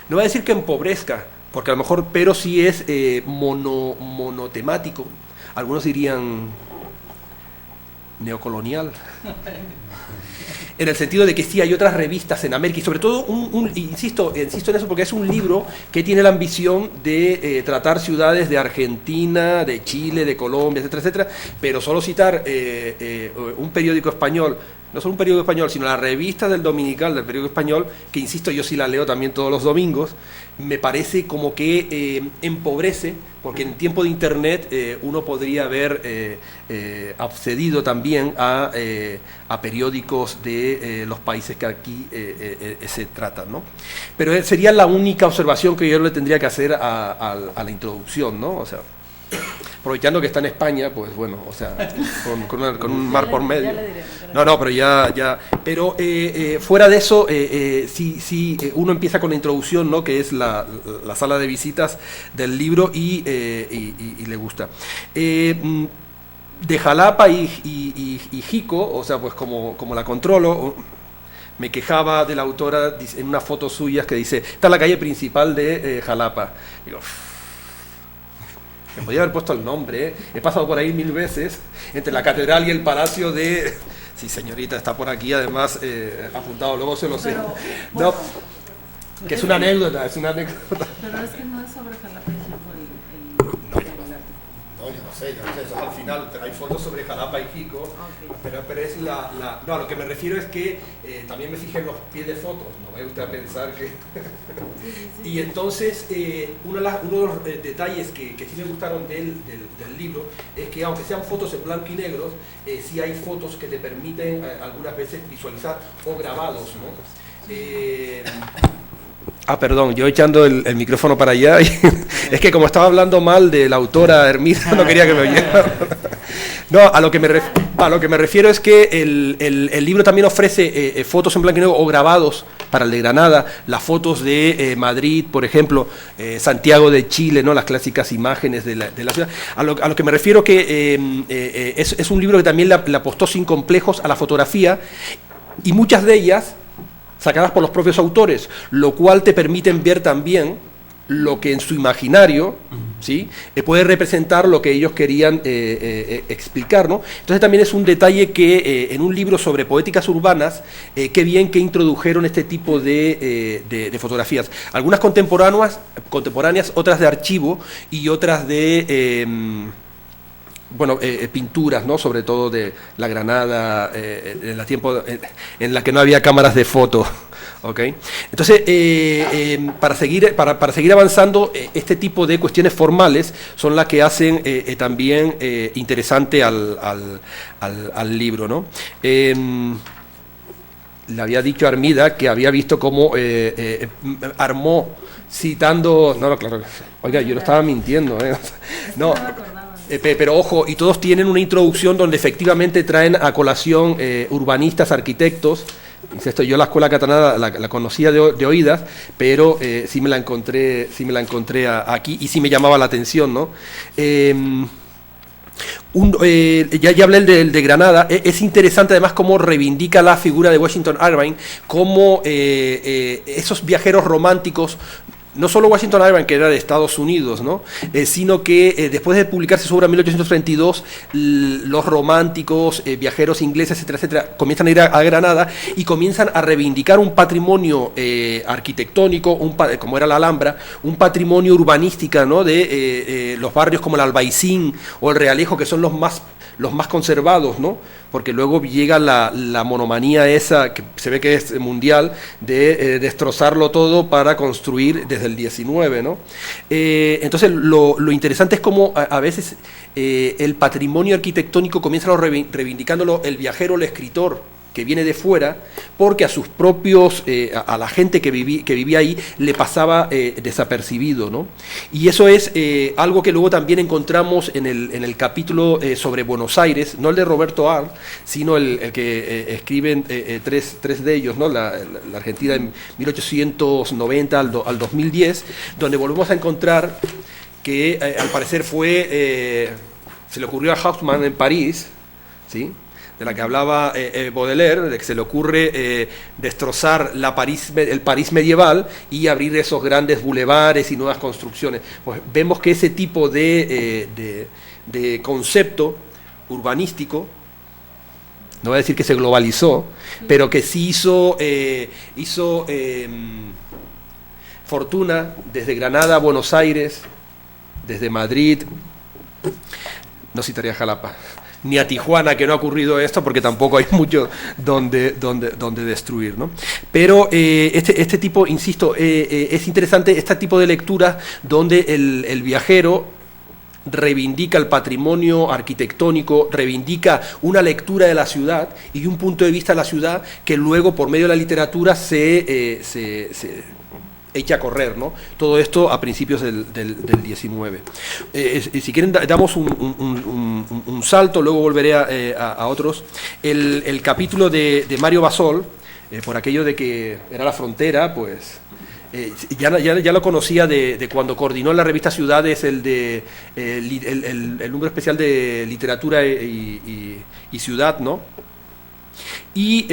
no voy a decir que empobrezca, porque a lo mejor, pero sí es monotemático. Algunos dirían neocolonial. En el sentido de que sí hay otras revistas en América y sobre todo, insisto en eso porque es un libro que tiene la ambición de tratar ciudades de Argentina, de Chile, de Colombia, etcétera, etcétera, pero solo citar un periódico español, no solo un periódico español, sino la revista del Dominical del periódico español, que insisto, yo sí la leo también todos los domingos, me parece como que empobrece, porque en tiempo de internet uno podría haber accedido también a periódicos de los países que aquí se tratan, ¿no? Pero sería la única observación que yo le tendría que hacer a la introducción, ¿no? O sea, aprovechando que está en España, pues bueno, o sea, con un mar por medio. No, pero ya. Pero fuera de eso, sí, uno empieza con la introducción, ¿no? Que es la sala de visitas del libro y le gusta. De Jalapa y Jico, o sea, pues como la controlo, me quejaba de la autora en una foto suya que dice, está en la calle principal de Jalapa. Digo, me podía haber puesto el nombre, ¿eh? He pasado por ahí 1000 veces, entre la catedral y el palacio de... Sí, señorita, está por aquí, además, apuntado, luego se lo sé. Pero, bueno, no, que es una anécdota, Pero es que no es sobre Jalapa y No, yo no sé, eso al final, hay fotos sobre Jalapa y Jico, okay. pero es no, a lo que me refiero es que también me fijé en los pies de fotos, no vaya usted a pensar que... Sí. Y entonces, uno de los detalles que sí me gustaron del libro es que aunque sean fotos en blanco y negro, sí hay fotos que te permiten algunas veces visualizar o grabados, ¿no? Perdón, yo echando el micrófono para allá, es que como estaba hablando mal de la autora Hermida, no quería que me oyera. No, a lo que me refiero es que el libro también ofrece fotos en blanco y negro o grabados para el de Granada, las fotos de Madrid, por ejemplo, Santiago de Chile, ¿no? Las clásicas imágenes de la ciudad. A lo que me refiero que es un libro que también le apostó sin complejos a la fotografía y muchas de ellas sacadas por los propios autores, lo cual te permiten ver también lo que en su imaginario, ¿sí? Puede representar lo que ellos querían explicar, ¿no? Entonces también es un detalle que en un libro sobre poéticas urbanas, qué bien que introdujeron este tipo de fotografías. Algunas contemporáneas, otras de archivo y otras de... pinturas, ¿no? Sobre todo de la Granada, en la que no había cámaras de foto, ¿ok? Entonces, para seguir avanzando, este tipo de cuestiones formales son las que hacen también interesante al libro, ¿no? Le había dicho a Armida que había visto cómo armó citando... No, claro, oiga, yo no estaba mintiendo, ¿eh? No. pero ojo, y todos tienen una introducción donde efectivamente traen a colación urbanistas, arquitectos. Insisto, yo la escuela catalana la conocía de oídas, pero sí me la encontré aquí y sí me llamaba la atención, ¿no? Ya hablé del de Granada. Es interesante además cómo reivindica la figura de Washington Irving, cómo esos viajeros románticos, no solo Washington Irving, que era de Estados Unidos, ¿no? Sino que después de publicarse su obra en 1832, los románticos, viajeros ingleses, etcétera, etcétera, comienzan a ir a Granada y comienzan a reivindicar un patrimonio arquitectónico, como era la Alhambra, un patrimonio urbanística, ¿no? De los barrios como el Albaicín o el Realejo, que son los más conservados, ¿no? Porque luego llega la monomanía esa, que se ve que es mundial, de destrozarlo todo para construir desde el 19, ¿no? Entonces, lo interesante es cómo a veces el patrimonio arquitectónico comienza reivindicándolo el viajero, el escritor, que viene de fuera, porque a sus propios, a la gente que vivía ahí, le pasaba desapercibido, ¿no? Y eso es algo que luego también encontramos en el capítulo sobre Buenos Aires, no el de Roberto Arlt, sino el que escriben tres de ellos, ¿no? La Argentina en 1890 al 2010, donde volvemos a encontrar que al parecer se le ocurrió a Haussmann en París, ¿sí?, de la que hablaba Baudelaire, de que se le ocurre destrozar el París medieval y abrir esos grandes bulevares y nuevas construcciones. Pues vemos que ese tipo de concepto urbanístico, no voy a decir que se globalizó, pero que sí hizo fortuna desde Granada a Buenos Aires, desde Madrid, no citaría Jalapa, ni a Tijuana, que no ha ocurrido esto, porque tampoco hay mucho donde destruir, ¿no? Pero este tipo, insisto, es interesante este tipo de lectura donde el viajero reivindica el patrimonio arquitectónico, reivindica una lectura de la ciudad y un punto de vista de la ciudad que luego, por medio de la literatura, se echa a correr, ¿no? Todo esto a principios del 19. Si quieren, damos un salto, luego volveré a otros. El capítulo de Mario Basol, por aquello de que era la frontera, pues ya lo conocía de cuando coordinó la revista Ciudades el número especial de literatura y ciudad, ¿no? Y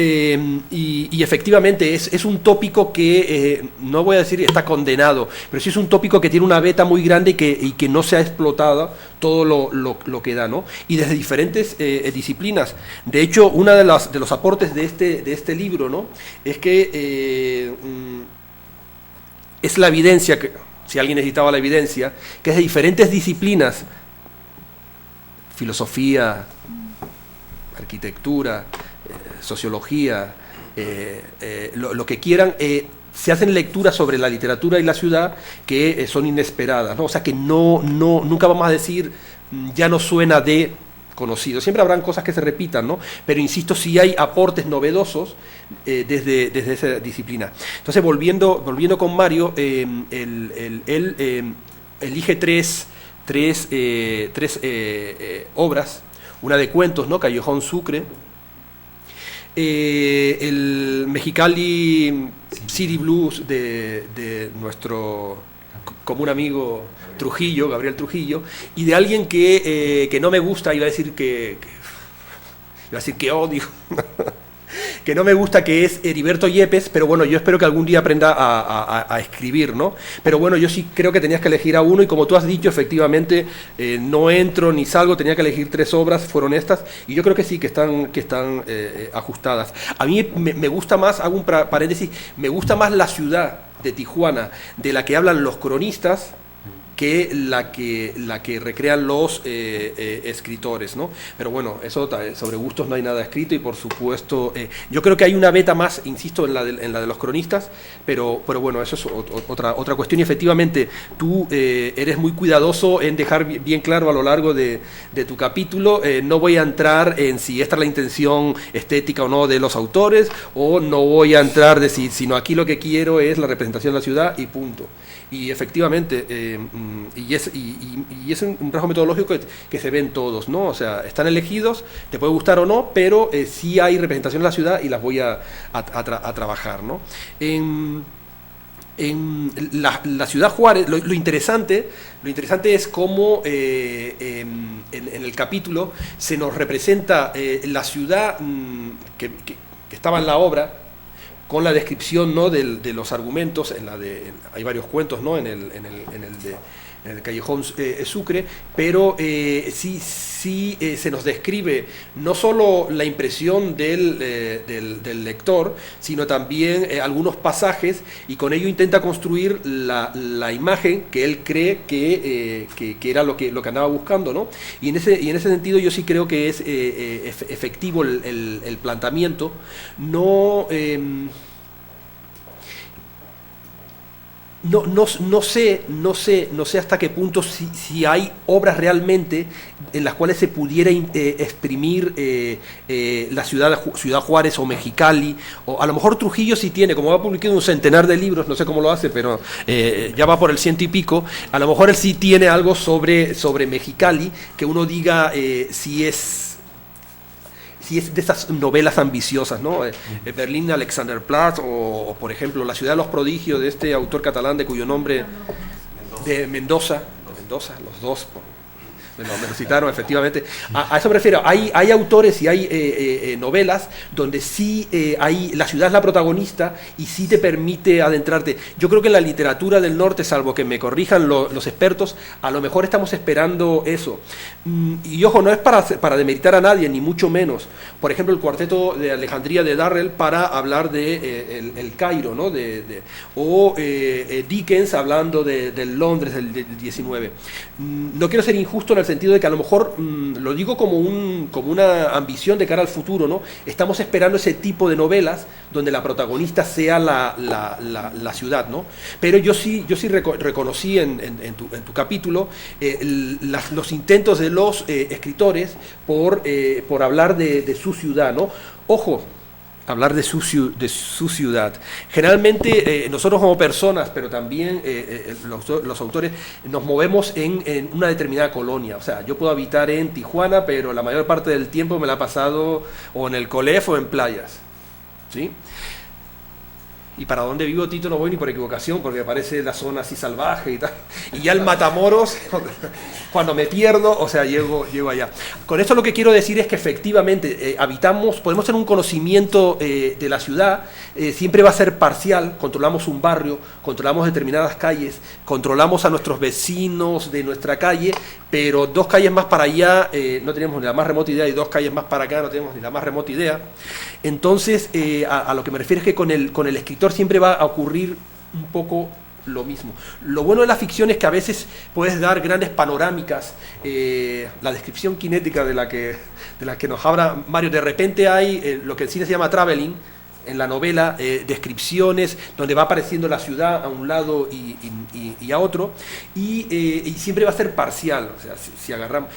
efectivamente es un tópico que, no voy a decir está condenado, pero sí es un tópico que tiene una beta muy grande y que no se ha explotado todo lo que da, ¿no? Y desde diferentes disciplinas. De hecho, uno de los aportes de este libro, ¿no?, es que es la evidencia, que si alguien necesitaba la evidencia, que es de diferentes disciplinas: filosofía, arquitectura, sociología, lo que quieran, se hacen lecturas sobre la literatura y la ciudad que son inesperadas, ¿no? O sea que nunca vamos a decir ya no suena de conocido, siempre habrán cosas que se repitan, ¿no? Pero insisto, sí hay aportes novedosos desde esa disciplina. Entonces, volviendo con Mario, él elige tres obras, una de cuentos, ¿no?, Callejón Sucre, el Mexicali City Blues de nuestro común amigo Trujillo, Gabriel Trujillo, y de alguien que no me gusta, iba a decir que odio, que no me gusta, que es Heriberto Yepes, pero bueno, yo espero que algún día aprenda a escribir, ¿no? Pero bueno, yo sí creo que tenías que elegir a uno, y como tú has dicho, efectivamente, no entro ni salgo, tenía que elegir 3 obras, fueron estas, y yo creo que sí, que están ajustadas. A mí me gusta más, hago un paréntesis, me gusta más la ciudad de Tijuana, de la que hablan los cronistas, que la que recrean los escritores, ¿no? Pero bueno, eso sobre gustos no hay nada escrito, y por supuesto yo creo que hay una beta más, insisto, en la de los cronistas, pero bueno, eso es otra cuestión, y efectivamente tú eres muy cuidadoso en dejar bien claro a lo largo de tu capítulo. No voy a entrar en si esta es la intención estética o no de los autores, o no voy a entrar sino aquí lo que quiero es la representación de la ciudad y punto. Y efectivamente y es un rasgo metodológico que se ve en todos, ¿no? O sea, están elegidos, te puede gustar o no, pero sí hay representación en la ciudad y las voy a trabajar, ¿no? En la ciudad Juárez, lo interesante es cómo en el capítulo se nos representa la ciudad que estaba en la obra, con la descripción, ¿no?, de los argumentos. Hay varios cuentos, ¿no?, en el Callejón Sucre, pero sí se nos describe no solo la impresión del lector, sino también algunos pasajes, y con ello intenta construir la imagen que él cree que era lo que andaba buscando, ¿no? Y en ese sentido yo sí creo que es efectivo el planteamiento. No sé hasta qué punto si hay obras realmente en las cuales se pudiera exprimir la ciudad Juárez o Mexicali, o a lo mejor Trujillo sí tiene, como ha publicado un centenar de libros, no sé cómo lo hace, pero ya va por el 100 y pico, a lo mejor él sí tiene algo sobre Mexicali, que uno diga si es de esas novelas ambiciosas, ¿no? Berlín, Alexanderplatz, o por ejemplo La ciudad de los prodigios, de este autor catalán de cuyo nombre, de Mendoza, los dos, me lo citaron efectivamente. A eso me refiero. Hay autores y hay novelas donde sí la ciudad es la protagonista y sí te permite adentrarte. Yo creo que en la literatura del norte, salvo que me corrijan los expertos, a lo mejor estamos esperando eso. Y ojo, no es para demeritar a nadie, ni mucho menos. Por ejemplo, el cuarteto de Alejandría de Darrell para hablar de el Cairo, ¿no? O Dickens hablando del Londres del 19. No quiero ser injusto en el sentido de que a lo mejor, lo digo como una ambición de cara al futuro, ¿no? Estamos esperando ese tipo de novelas donde la protagonista sea la ciudad, ¿no? Pero yo sí reconocí en tu capítulo los intentos de los escritores por hablar de su ciudad, ¿no? Ojo, hablar de su ciudad. Generalmente nosotros como personas, pero también los autores, nos movemos en una determinada colonia. O sea, yo puedo habitar en Tijuana, pero la mayor parte del tiempo me la he pasado o en el Colef o en playas, ¿sí? Y para donde vivo, Tito, no voy ni por equivocación, porque aparece la zona así salvaje y tal. Y ya el Matamoros, cuando me pierdo, o sea, llego allá. Con esto lo que quiero decir es que efectivamente podemos tener un conocimiento de la ciudad, siempre va a ser parcial. Controlamos un barrio, controlamos determinadas calles, controlamos a nuestros vecinos de nuestra calle, pero 2 calles más para allá no tenemos ni la más remota idea, y 2 calles más para acá no tenemos ni la más remota idea. Entonces, a lo que me refiero es que con el escritor siempre va a ocurrir un poco lo mismo. Lo bueno de la ficción es que a veces puedes dar grandes panorámicas. La descripción kinética de la que nos habla Mario, de repente hay lo que en cine se llama traveling, en la novela, descripciones donde va apareciendo la ciudad a un lado y a otro, y siempre va a ser parcial. O sea, si agarramos...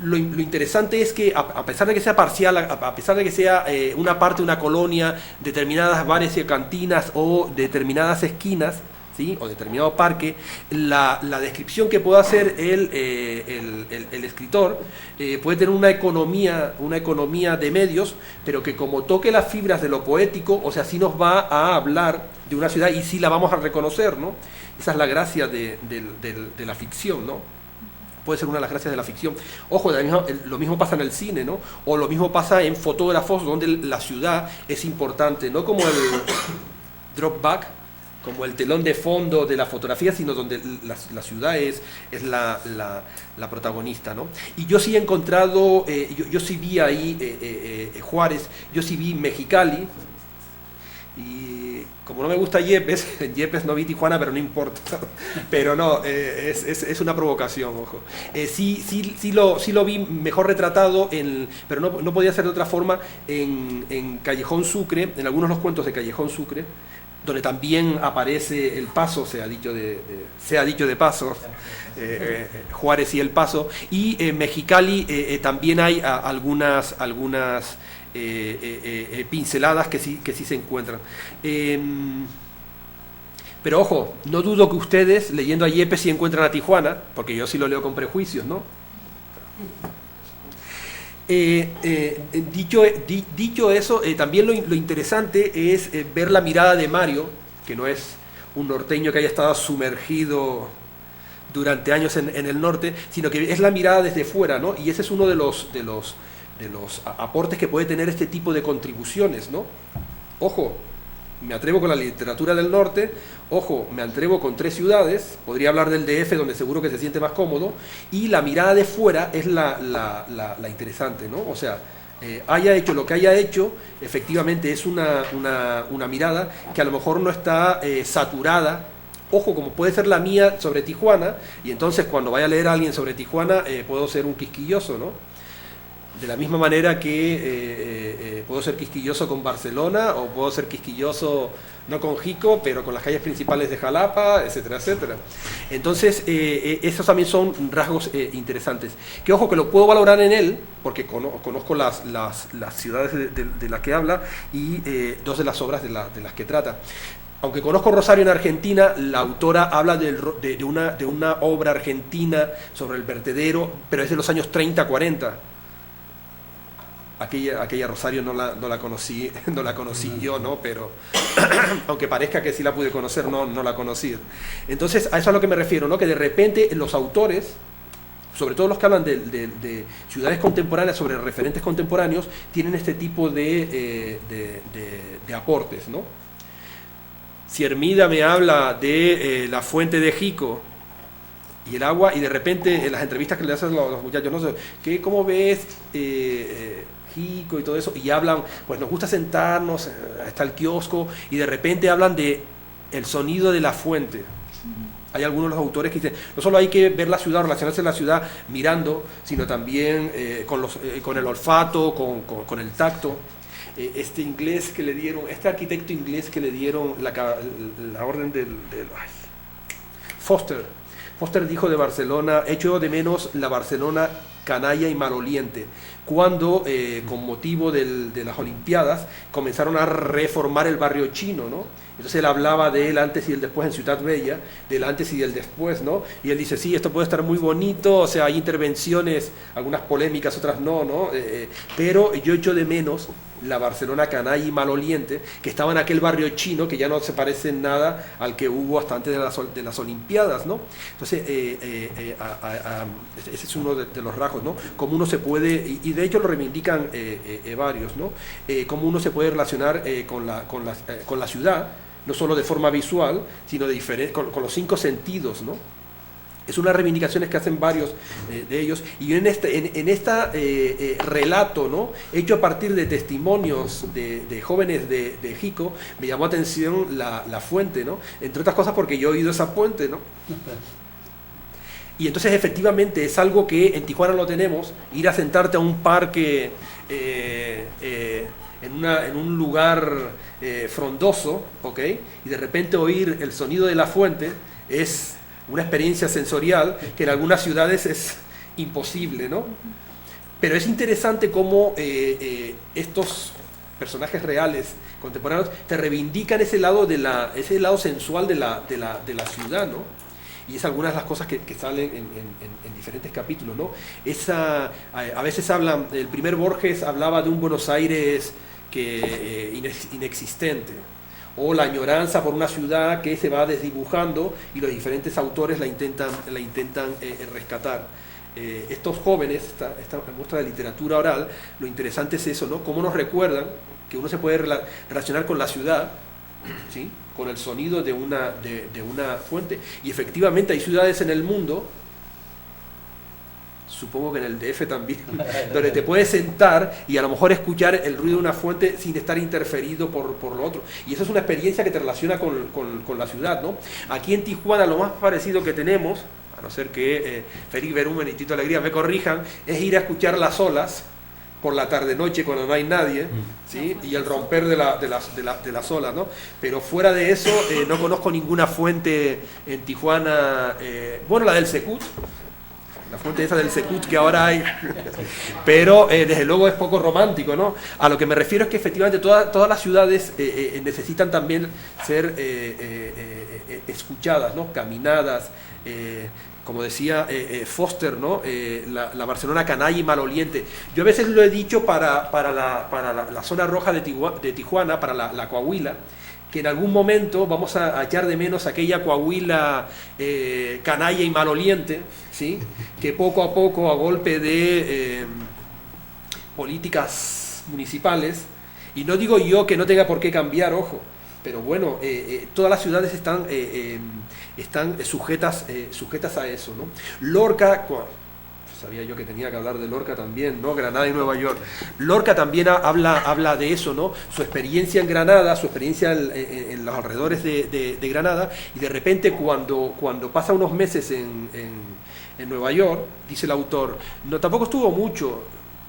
Lo interesante es que a pesar de que sea parcial, a pesar de que sea una parte de una colonia, determinadas bares y cantinas o determinadas esquinas, ¿sí?, o determinado parque, la descripción que pueda hacer el escritor puede tener una economía de medios, pero que como toque las fibras de lo poético, o sea, sí nos va a hablar de una ciudad y sí la vamos a reconocer, ¿no? Esa es la gracia de la ficción, ¿no? Puede ser una de las gracias de la ficción. Ojo, lo mismo pasa en el cine, ¿no? O lo mismo pasa en fotógrafos donde la ciudad es importante, no como el drop back, como el telón de fondo de la fotografía, sino donde la ciudad es la protagonista, ¿no? Y yo sí he encontrado, yo sí vi ahí Juárez, yo sí vi Mexicali, y como no me gusta Yepes, en Yepes no vi Tijuana, pero no importa. Pero no, es una provocación, ojo. Sí lo vi mejor retratado, pero no podía ser de otra forma, en Callejón Sucre, en algunos de los cuentos de Callejón Sucre, donde también aparece El Paso, sea dicho de paso, Juárez y El Paso, y en Mexicali también hay algunas pinceladas que sí se encuentran. Pero ojo, no dudo que ustedes, leyendo a Yepes, sí encuentran a Tijuana, porque yo sí lo leo con prejuicios, ¿no? Dicho eso, también lo interesante es ver la mirada de Mario, que no es un norteño que haya estado sumergido durante años en el norte, sino que es la mirada desde fuera, ¿no? Y ese es uno de los aportes que puede tener este tipo de contribuciones, ¿no? Ojo, me atrevo con la literatura del norte, ojo, me atrevo con 3 ciudades, podría hablar del DF, donde seguro que se siente más cómodo, y la mirada de fuera es la interesante, ¿no? O sea, haya hecho lo que haya hecho, efectivamente es una mirada que a lo mejor no está saturada, ojo, como puede ser la mía sobre Tijuana, y entonces cuando vaya a leer a alguien sobre Tijuana, puedo ser un quisquilloso, ¿no? De la misma manera que puedo ser quisquilloso con Barcelona, o puedo ser quisquilloso no con Jico, pero con las calles principales de Jalapa, etcétera, etcétera. Entonces, esos también son rasgos interesantes. Que ojo, que lo puedo valorar en él, porque conozco las ciudades de las que habla y 2 de las obras de las que trata. Aunque conozco Rosario en Argentina, la autora habla de una obra argentina sobre el vertedero, pero es de los años 30, 40. Aquella Rosario no la conocí yo, ¿no? Pero aunque parezca que sí la pude conocer, no la conocí. Entonces, a eso es a lo que me refiero, ¿no? Que de repente los autores, sobre todo los que hablan de ciudades contemporáneas, sobre referentes contemporáneos, tienen este tipo de aportes, ¿no? Si Hermida me habla de la fuente de Jico y el agua, y de repente en las entrevistas que le hacen los muchachos, no sé, ¿cómo ves Jico y todo eso? Y hablan, pues nos gusta sentarnos, está el kiosco, y de repente hablan de el sonido de la fuente. Hay algunos de los autores que dicen, no solo hay que ver la ciudad, relacionarse en la ciudad mirando, sino también con el olfato, con el tacto. Este inglés que le dieron, este arquitecto inglés que le dieron la orden del Foster dijo de Barcelona, echo de menos la Barcelona canalla y maloliente, cuando con motivo de las Olimpiadas comenzaron a reformar el barrio chino, ¿no? Entonces él hablaba del antes y el después en Ciudad Bella, del antes y del después, ¿no? Y él dice, sí, esto puede estar muy bonito, o sea, hay intervenciones, algunas polémicas, otras no, pero yo echo de menos la Barcelona canalla y maloliente, que estaba en aquel barrio chino, que ya no se parece en nada al que hubo hasta antes de las Olimpiadas, ¿no? Entonces, ese es uno de los rasgos, ¿no? Cómo uno se puede, y de hecho lo reivindican varios, ¿no? Cómo uno se puede relacionar con la ciudad, no solo de forma visual, sino con los 5 sentidos, ¿no? Es unas reivindicaciones que hacen varios de ellos, y en este relato, ¿no? Hecho a partir de testimonios de jóvenes de Jico, me llamó atención la fuente, ¿no? Entre otras cosas porque yo he oído esa fuente, ¿no? Y entonces efectivamente es algo que en Tijuana no tenemos, ir a sentarte a un parque en un lugar frondoso, ¿ok? Y de repente oír el sonido de la fuente es una experiencia sensorial que en algunas ciudades es imposible, ¿no? Pero es interesante cómo estos personajes reales contemporáneos te reivindican ese lado sensual de la ciudad, ¿no? Y es algunas de las cosas que salen en diferentes capítulos, ¿no? A veces hablan, el primer Borges hablaba de un Buenos Aires inexistente, o la añoranza por una ciudad que se va desdibujando, y los diferentes autores la intentan rescatar. Estos jóvenes, esta muestra de literatura oral, lo interesante es eso, ¿no? Cómo nos recuerdan que uno se puede relacionar con la ciudad, ¿sí? Con el sonido de una fuente. Y efectivamente hay ciudades en el mundo, supongo que en el DF también, donde te puedes sentar y a lo mejor escuchar el ruido de una fuente sin estar interferido por lo otro. Y eso es una experiencia que te relaciona con la ciudad, ¿no? Aquí en Tijuana lo más parecido que tenemos, a no ser que Félix Berumen y Tito Alegría me corrijan, es ir a escuchar las olas por la tarde-noche cuando no hay nadie, ¿sí? Y el romper de las olas, ¿no? Pero fuera de eso, no conozco ninguna fuente en Tijuana, bueno, la del Secut, la fuente esa del Secut que ahora hay, pero desde luego es poco romántico, ¿no? A lo que me refiero es que efectivamente todas las ciudades necesitan también ser escuchadas, ¿no? Caminadas, como decía Foster, ¿no? La Barcelona canalla y maloliente. Yo a veces lo he dicho para la zona roja de Tijuana, para la Coahuila, que en algún momento vamos a echar de menos aquella Coahuila canalla y maloliente, ¿sí? Que poco a poco, a golpe de políticas municipales, y no digo yo que no tenga por qué cambiar, ojo, pero bueno, todas las ciudades están sujetas a eso, ¿no? Lorca, sabía yo que tenía que hablar de Lorca también, ¿no? Granada y Nueva York. Lorca también habla de eso, ¿no? Su experiencia en Granada, su experiencia en los alrededores de Granada, y de repente cuando pasa unos meses en Nueva York, dice el autor, no, tampoco estuvo mucho,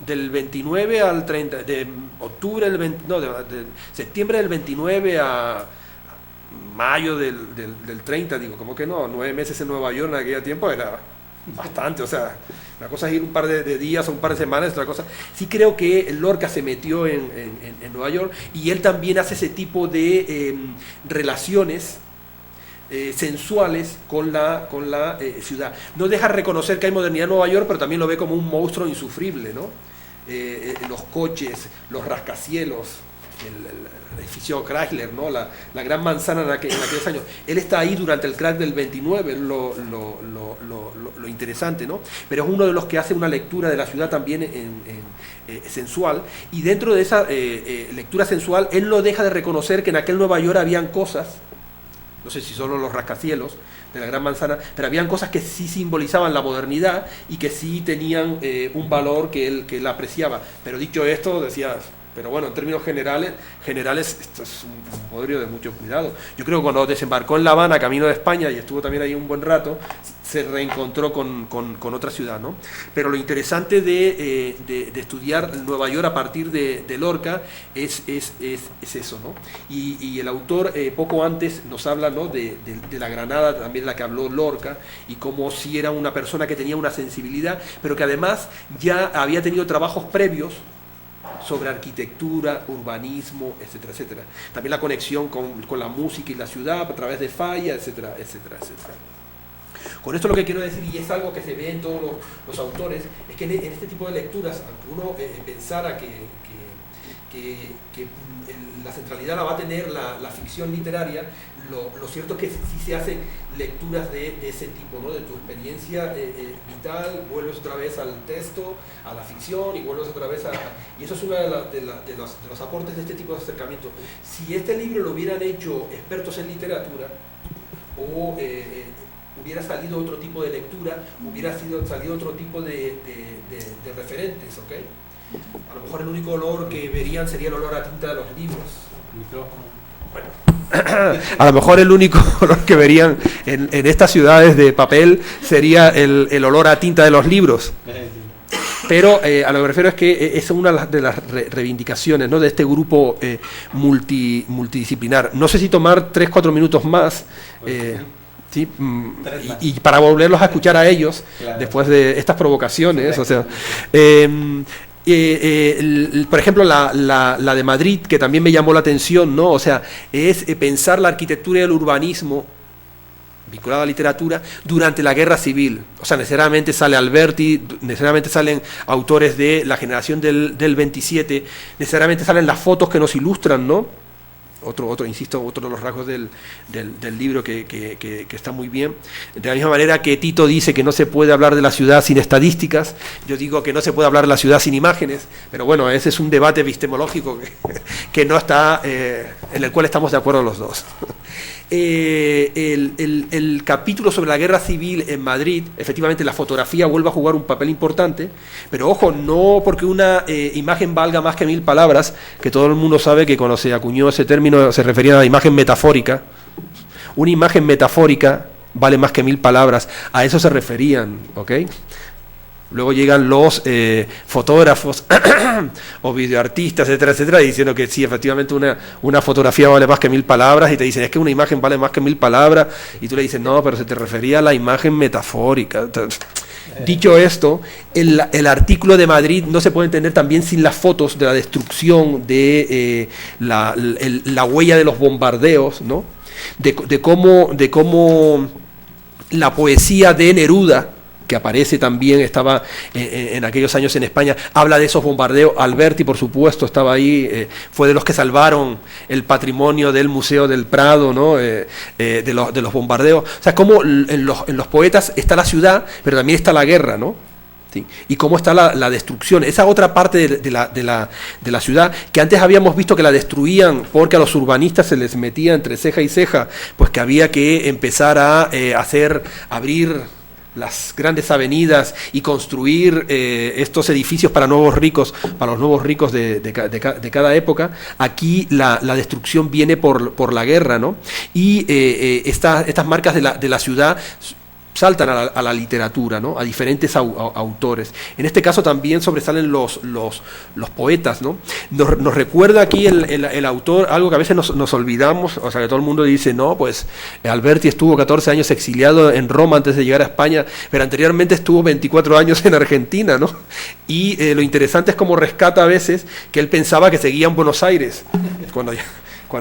del 29 al 30, de octubre del 20, no, de septiembre del 29 a mayo del 30, digo, ¿cómo que no? 9 meses en Nueva York en aquel tiempo era bastante, o sea, una cosa es ir un par de días o un par de semanas, otra cosa. Sí creo que Lorca se metió en Nueva York, y él también hace ese tipo de relaciones sensuales con la ciudad. No deja reconocer que hay modernidad en Nueva York, pero también lo ve como un monstruo insufrible, ¿no? Los coches, los rascacielos, el edificio Chrysler, ¿no? La gran manzana en aquellos años. Él está ahí durante el crack del 29, lo interesante, ¿no? Pero es uno de los que hace una lectura de la ciudad también sensual, y dentro de esa lectura sensual, él no deja de reconocer que en aquel Nueva York habían cosas, no sé si solo los rascacielos de la gran manzana, pero habían cosas que sí simbolizaban la modernidad y que sí tenían un valor que él apreciaba. Pero dicho esto, decía, pero bueno, en términos generales esto es un bodrio de mucho cuidado. Yo creo que cuando desembarcó en La Habana, camino de España, y estuvo también ahí un buen rato, se reencontró con otra ciudad, ¿no? Pero lo interesante de estudiar Nueva York a partir de Lorca es eso, ¿no? Y el autor poco antes nos habla, ¿no? de la Granada, también la que habló Lorca, y cómo si era una persona que tenía una sensibilidad, pero que además ya había tenido trabajos previos sobre arquitectura, urbanismo, etcétera, etcétera. También la conexión con la música y la ciudad a través de Falla, etcétera, etcétera, etcétera. Con esto lo que quiero decir, y es algo que se ve en todos los autores, es que en este tipo de lecturas, aunque uno pensara que la centralidad la va a tener la ficción literaria, lo cierto es que sí se hacen lecturas de ese tipo, ¿no? De tu experiencia vital, vuelves otra vez al texto, a la ficción, y vuelves otra vez y eso es uno de los aportes de este tipo de acercamiento. Si este libro lo hubieran hecho expertos en literatura, o hubiera salido otro tipo de lectura, hubiera salido otro tipo de referentes, ¿ok? A lo mejor el único olor que verían sería el olor a tinta de los libros. Bueno, a lo mejor el único olor que verían en estas ciudades de papel sería el olor a tinta de los libros. Pero a lo que me refiero es que es una de las reivindicaciones, ¿no? De este grupo multidisciplinar. No sé si tomar 3-4 minutos más. Sí, y para volverlos a escuchar a ellos, claro, después de estas provocaciones, o sea, por ejemplo, la de Madrid, que también me llamó la atención, ¿no? O sea, es pensar la arquitectura y el urbanismo vinculado a la literatura durante la Guerra Civil. O sea, necesariamente sale Alberti, necesariamente salen autores de la generación del 27, necesariamente salen las fotos que nos ilustran, ¿no? Insisto, otro de los rasgos del libro que está muy bien. De la misma manera que Tito dice que no se puede hablar de la ciudad sin estadísticas, yo digo que no se puede hablar de la ciudad sin imágenes, pero bueno, ese es un debate epistemológico que no está, en el cual estamos de acuerdo los dos. El capítulo sobre la guerra civil en Madrid, efectivamente la fotografía vuelve a jugar un papel importante, pero ojo, no porque una imagen valga más que 1000 palabras, que todo el mundo sabe que cuando se acuñó ese término se refería a la imagen metafórica. Una imagen metafórica vale más que 1000 palabras, a eso se referían, ¿ok? Luego llegan los fotógrafos o videoartistas, etcétera, etcétera, diciendo que sí, efectivamente una fotografía vale más que 1000 palabras, y te dicen, es que una imagen vale más que 1000 palabras, y tú le dices, no, pero se te refería a la imagen metafórica. Dicho esto, el artículo de Madrid no se puede entender también sin las fotos de la destrucción, de la huella de los bombardeos, ¿no? de cómo la poesía de Neruda, que aparece también, estaba en aquellos años en España, habla de esos bombardeos. Alberti, por supuesto, estaba ahí, fue de los que salvaron el patrimonio del Museo del Prado, ¿no? de los bombardeos. O sea, como en los poetas está la ciudad, pero también está la guerra, ¿no? Sí. Y cómo está la destrucción, esa otra parte de la ciudad, que antes habíamos visto que la destruían porque a los urbanistas se les metía entre ceja y ceja, pues que había que empezar a abrir las grandes avenidas y construir estos edificios para los nuevos ricos de cada época. Aquí la destrucción viene por la guerra, ¿no? Y estas marcas de la ciudad saltan a la literatura, ¿no? A diferentes autores. En este caso también sobresalen los poetas, ¿no? Nos recuerda aquí el autor algo que a veces nos olvidamos, o sea, que todo el mundo dice, no, pues Alberti estuvo 14 años exiliado en Roma antes de llegar a España, pero anteriormente estuvo 24 años en Argentina, ¿no? Y lo interesante es cómo rescata a veces que él pensaba que seguía en Buenos Aires, cuando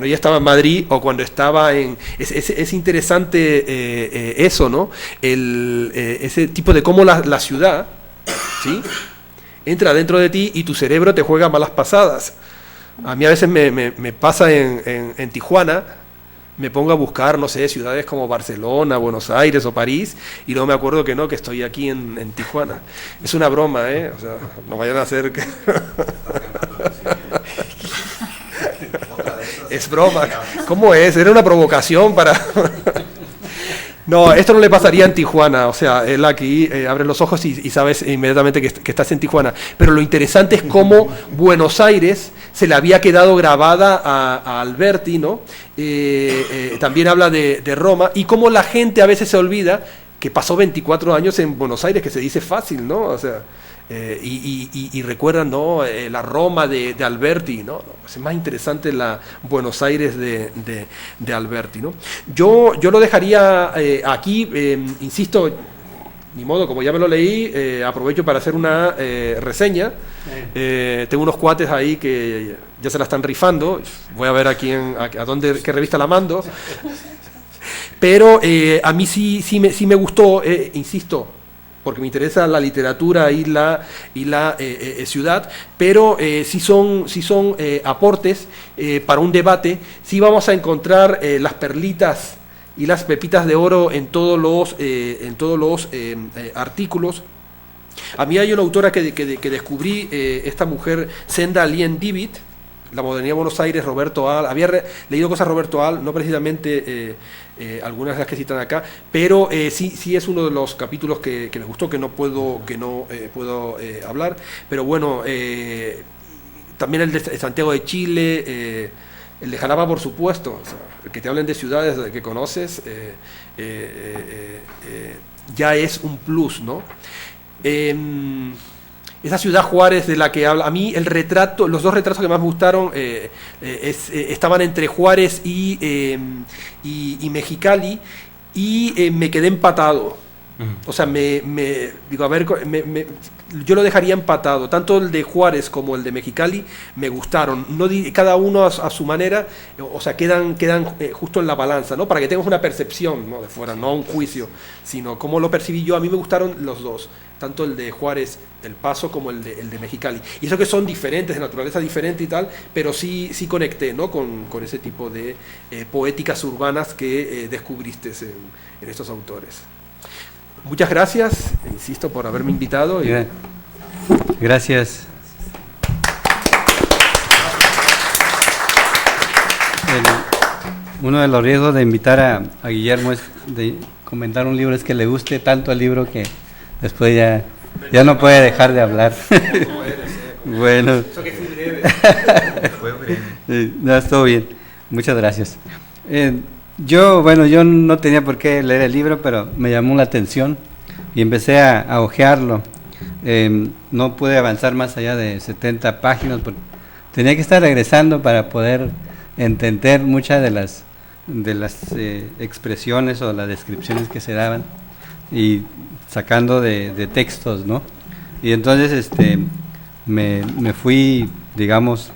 ya estaba en Madrid o cuando estaba en... Es interesante eso, ¿no? Ese tipo de cómo la ciudad, ¿sí?, entra dentro de ti y tu cerebro te juega malas pasadas. A mí a veces me pasa en Tijuana, me pongo a buscar, no sé, ciudades como Barcelona, Buenos Aires o París, y luego me acuerdo que no, que estoy aquí en Tijuana. Es una broma, ¿eh? O sea, no vayan a hacer que... Es broma. ¿Cómo es? Era una provocación para... No, esto no le pasaría en Tijuana. O sea, él aquí abre los ojos y sabes inmediatamente que estás en Tijuana. Pero lo interesante es cómo Buenos Aires se le había quedado grabada a Alberti, ¿no? También habla de Roma, y cómo la gente a veces se olvida que pasó 24 años en Buenos Aires, que se dice fácil, ¿no? O sea... y recuerdan, ¿no?, la Roma de Alberti, ¿no? Pues es más interesante la Buenos Aires de Alberti, ¿no? Yo lo dejaría aquí, insisto, ni modo, como ya me lo leí, aprovecho para hacer una reseña. Tengo unos cuates ahí que ya se la están rifando, voy a ver a qué revista la mando, pero a mí sí me gustó, insisto, porque me interesa la literatura y la ciudad, pero sí son aportes para un debate. Sí vamos a encontrar las perlitas y las pepitas de oro en todos los artículos. A mí hay una autora que descubrí, esta mujer, Senda Lien Divit, La modernidad de Buenos Aires, Roberto Al. Había leído cosas de Roberto Al, no precisamente algunas de las que citan acá, pero sí es uno de los capítulos que me gustó, que no puedo hablar, pero bueno, también el de Santiago de Chile, el de Jalapa, por supuesto, o sea, el que te hablen de ciudades que conoces, ya es un plus, ¿no? Esa ciudad Juárez de la que habla, a mí los dos retratos que más me gustaron estaban entre Juárez y Mexicali, y me quedé empatado. O sea, digo, a ver, yo lo dejaría empatado. Tanto el de Juárez como el de Mexicali me gustaron. Cada uno a su manera, o sea, quedan justo en la balanza, ¿no? Para que tengas una percepción, ¿no?, de fuera, no un juicio, sino cómo lo percibí yo. A mí me gustaron los dos, tanto el de Juárez del Paso como el de Mexicali. Y eso que son diferentes, de naturaleza diferente y tal, pero sí conecté, ¿no?, con ese tipo de poéticas urbanas que descubriste en estos autores. Muchas gracias, insisto, por haberme invitado. Gracias. Uno de los riesgos de invitar a Guillermo es de comentar un libro, es que le guste tanto el libro que después ya no puede dejar de hablar. Bueno. Eso que fue breve. No, estuvo bien. Muchas gracias. Yo no tenía por qué leer el libro, pero me llamó la atención y empecé a hojearlo. No pude avanzar más allá de 70 páginas, porque tenía que estar regresando para poder entender muchas de las expresiones o las descripciones que se daban. y sacando de textos, ¿no? Y entonces me fui, digamos,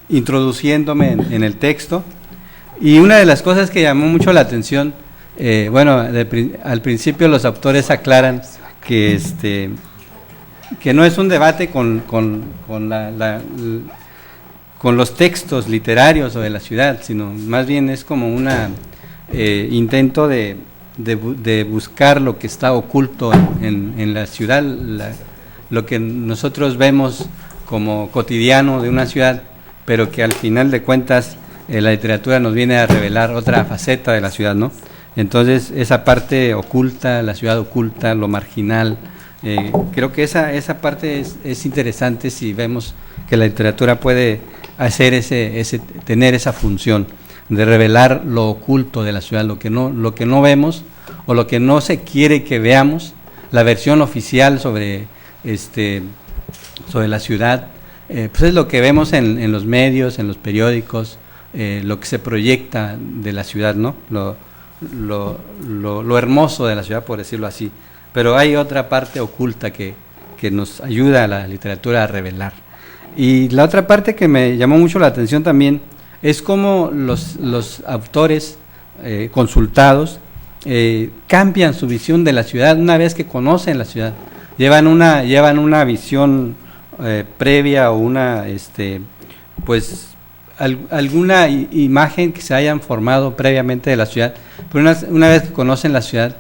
introduciéndome en el texto, y una de las cosas que llamó mucho la atención, al principio los autores aclaran que que no es un debate con los textos literarios o de la ciudad, sino más bien es como un intento de buscar lo que está oculto en la ciudad, lo que nosotros vemos como cotidiano de una ciudad, pero que al final de cuentas la literatura nos viene a revelar otra faceta de la ciudad, ¿no? Entonces esa parte oculta, la ciudad oculta, lo marginal, creo que esa parte es interesante si vemos que la literatura puede hacer tener esa función de revelar lo oculto de la ciudad, lo que no vemos o lo que no se quiere que veamos, la versión oficial sobre la ciudad, pues es lo que vemos en los medios, en los periódicos, lo que se proyecta de la ciudad, ¿no? Lo hermoso de la ciudad, por decirlo así. Pero hay otra parte oculta que nos ayuda a la literatura a revelar. Y la otra parte que me llamó mucho la atención también es cómo los autores consultados cambian su visión de la ciudad una vez que conocen la ciudad. Llevan una visión previa o alguna imagen que se hayan formado previamente de la ciudad, pero una vez que conocen la ciudad,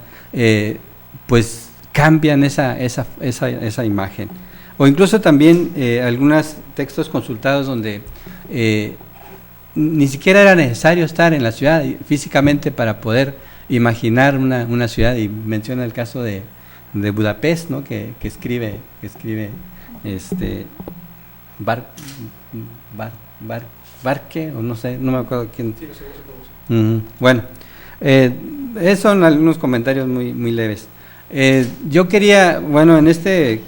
pues cambian esa imagen. O incluso también algunos textos consultados donde ni siquiera era necesario estar en la ciudad físicamente para poder imaginar una ciudad, y menciona el caso de Budapest, ¿no? que escribe Barque, o no sé, no me acuerdo quién. Bueno, esos son algunos comentarios muy, muy leves. Yo quería, en este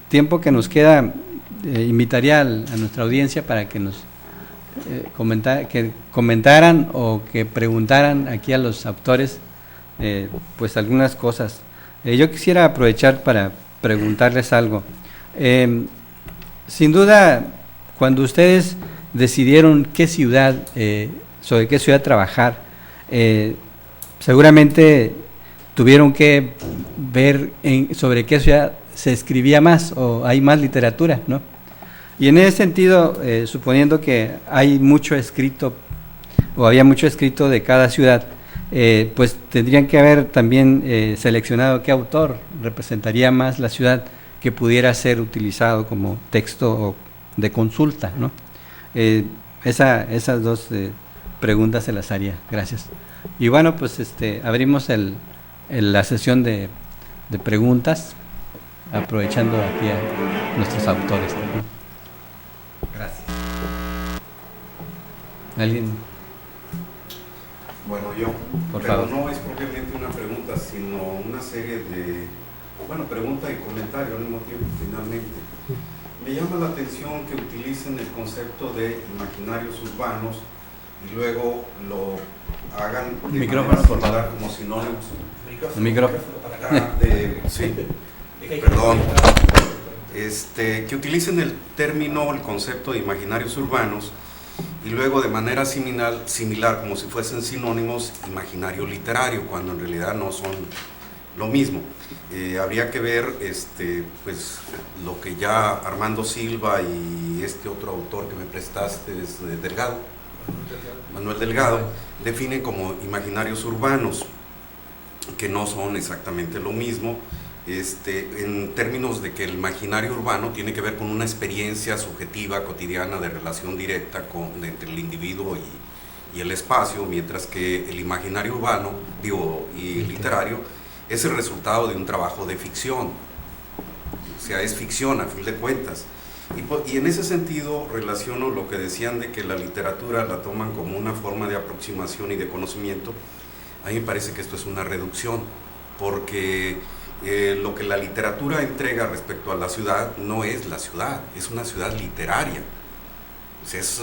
tiempo que nos queda, invitaría a nuestra audiencia para que nos comentaran o que preguntaran aquí a los autores algunas cosas. Yo quisiera aprovechar para preguntarles algo. Sin duda, cuando ustedes decidieron sobre qué ciudad trabajar, seguramente tuvieron que ver sobre qué ciudad se escribía más o hay más literatura, ¿no? Y en ese sentido, suponiendo que hay mucho escrito o había mucho escrito de cada ciudad, pues tendrían que haber también seleccionado qué autor representaría más la ciudad que pudiera ser utilizado como texto de consulta, ¿no? Esas dos preguntas se las haría. Gracias. Y bueno, pues abrimos la sesión de preguntas, aprovechando aquí a nuestros autores también. Gracias. ¿Alguien? Bueno, yo, por pero favor. No es propiamente una pregunta, sino una serie de, pregunta y comentario al mismo tiempo, finalmente. Me llama la atención que utilicen el concepto de imaginarios urbanos y luego lo hagan de micrófono, por favor, como sinónimos. El micrófono. Sí, perdón. Que utilicen el concepto de imaginarios urbanos y luego de manera similar, como si fuesen sinónimos, imaginario literario, cuando en realidad no son lo mismo. Habría que ver lo que ya Armando Silva y este otro autor que me prestaste, es Manuel Delgado, definen como imaginarios urbanos, que no son exactamente lo mismo, en términos de que el imaginario urbano tiene que ver con una experiencia subjetiva, cotidiana, de relación directa entre el individuo y el espacio, mientras que el imaginario urbano, y literario, es el resultado de un trabajo de ficción, o sea, es ficción a fin de cuentas. Y en ese sentido relaciono lo que decían de que la literatura la toman como una forma de aproximación y de conocimiento. A mí me parece que esto es una reducción, porque lo que la literatura entrega respecto a la ciudad no es la ciudad, es una ciudad literaria. pues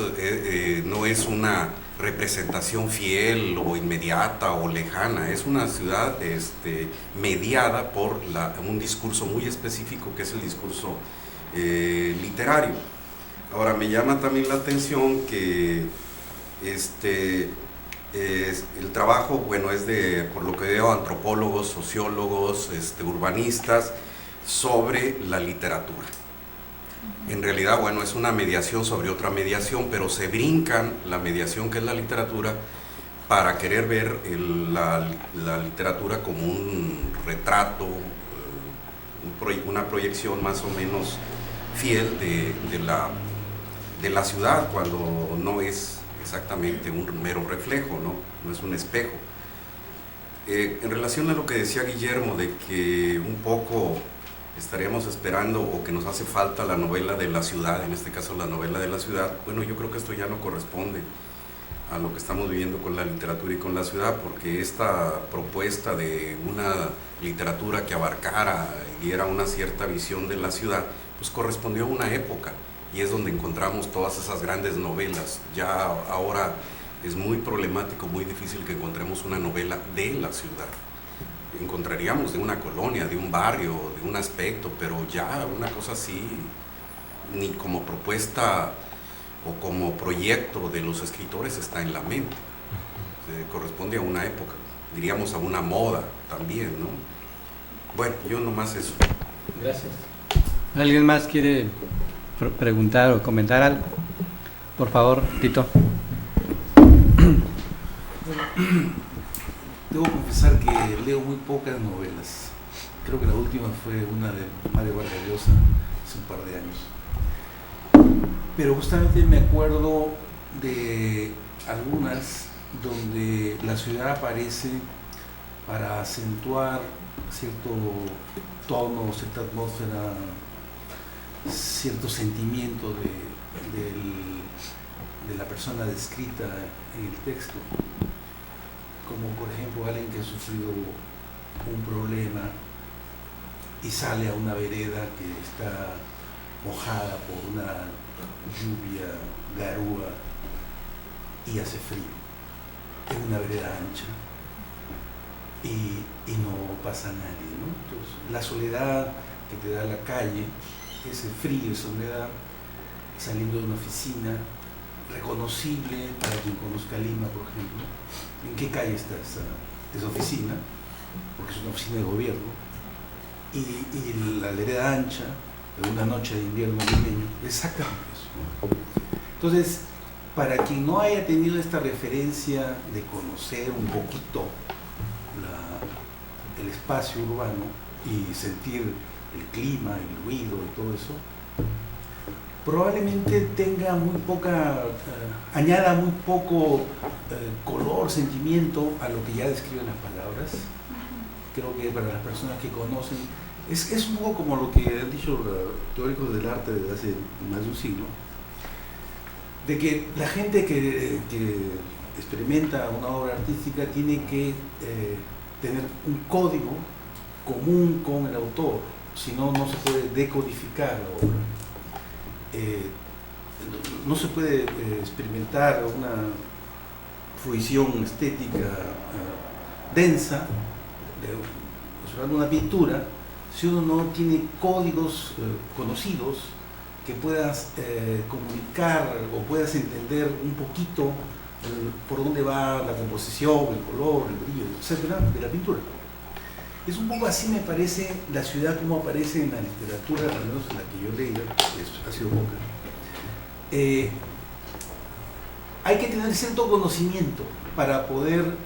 no es una representación fiel o inmediata o lejana, es una ciudad mediada por un discurso muy específico que es el discurso literario. Ahora, me llama también la atención que el trabajo, bueno, es de, por lo que veo, antropólogos, sociólogos, urbanistas, sobre la literatura. En realidad, bueno, es una mediación sobre otra mediación, pero se brincan la mediación que es la literatura para querer ver la literatura como un retrato, una proyección más o menos fiel de la ciudad, cuando no es exactamente un mero reflejo, no es un espejo. En relación a lo que decía Guillermo, de que un poco estaríamos esperando o que nos hace falta la novela de la ciudad, en este caso la novela de la ciudad, bueno, yo creo que esto ya no corresponde a lo que estamos viviendo con la literatura y con la ciudad, porque esta propuesta de una literatura que abarcara y diera una cierta visión de la ciudad, pues correspondió a una época, y es donde encontramos todas esas grandes novelas. Ya ahora es muy problemático, muy difícil que encontremos una novela de la ciudad. Encontraríamos de una colonia, de un barrio, de un aspecto, pero ya una cosa así, ni como propuesta o como proyecto de los escritores está en la mente. Corresponde a una época, diríamos a una moda también, ¿no? Bueno, yo nomás eso. Gracias. ¿Alguien más quiere preguntar o comentar algo? Por favor, Tito. Debo confesar que leo muy pocas novelas. Creo que la última fue una de Mario Vargas Llosa hace un par de años. Pero justamente me acuerdo de algunas donde la ciudad aparece para acentuar cierto tono, cierta atmósfera, cierto sentimiento de la persona descrita en el texto. Como por ejemplo alguien que ha sufrido un problema y sale a una vereda que está mojada por una lluvia, garúa, y hace frío, es una vereda ancha y no pasa nadie, ¿no? Entonces, la soledad que te da la calle, ese frío, esa soledad, saliendo de una oficina reconocible para quien conozca Lima, por ejemplo. ¿En qué calle está esa oficina? Porque es una oficina de gobierno. Y la vereda ancha de una noche de invierno limeño, exactamente eso, ¿no? Entonces, para quien no haya tenido esta referencia de conocer un poquito el espacio urbano y sentir el clima, el ruido y todo eso, probablemente tenga muy poca, añada muy poco color, sentimiento a lo que ya describen las palabras. Creo que para las personas que conocen, es un poco como lo que han dicho los teóricos del arte desde hace más de un siglo, de que la gente que experimenta una obra artística tiene que tener un código común con el autor, si no, no se puede decodificar la obra. No se puede experimentar una fruición estética densa de una pintura si uno no tiene códigos conocidos que puedas comunicar o puedas entender un poquito por dónde va la composición, el color, el brillo, etcétera, de la pintura. Es un poco así, me parece, la ciudad como aparece en la literatura, al menos en la que yo he leído, ha sido poca. Hay que tener cierto conocimiento para poder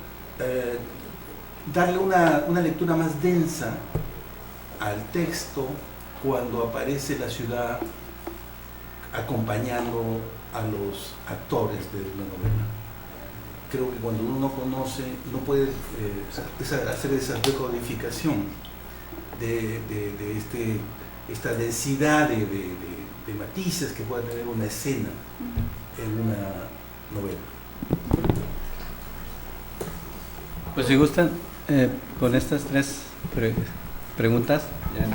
darle una lectura más densa al texto cuando aparece la ciudad acompañando a los actores de la novela. Creo que cuando uno no conoce, no puede hacer esa decodificación de esta densidad de matices que pueda tener una escena en una novela. Pues si gustan, con estas tres preguntas, ya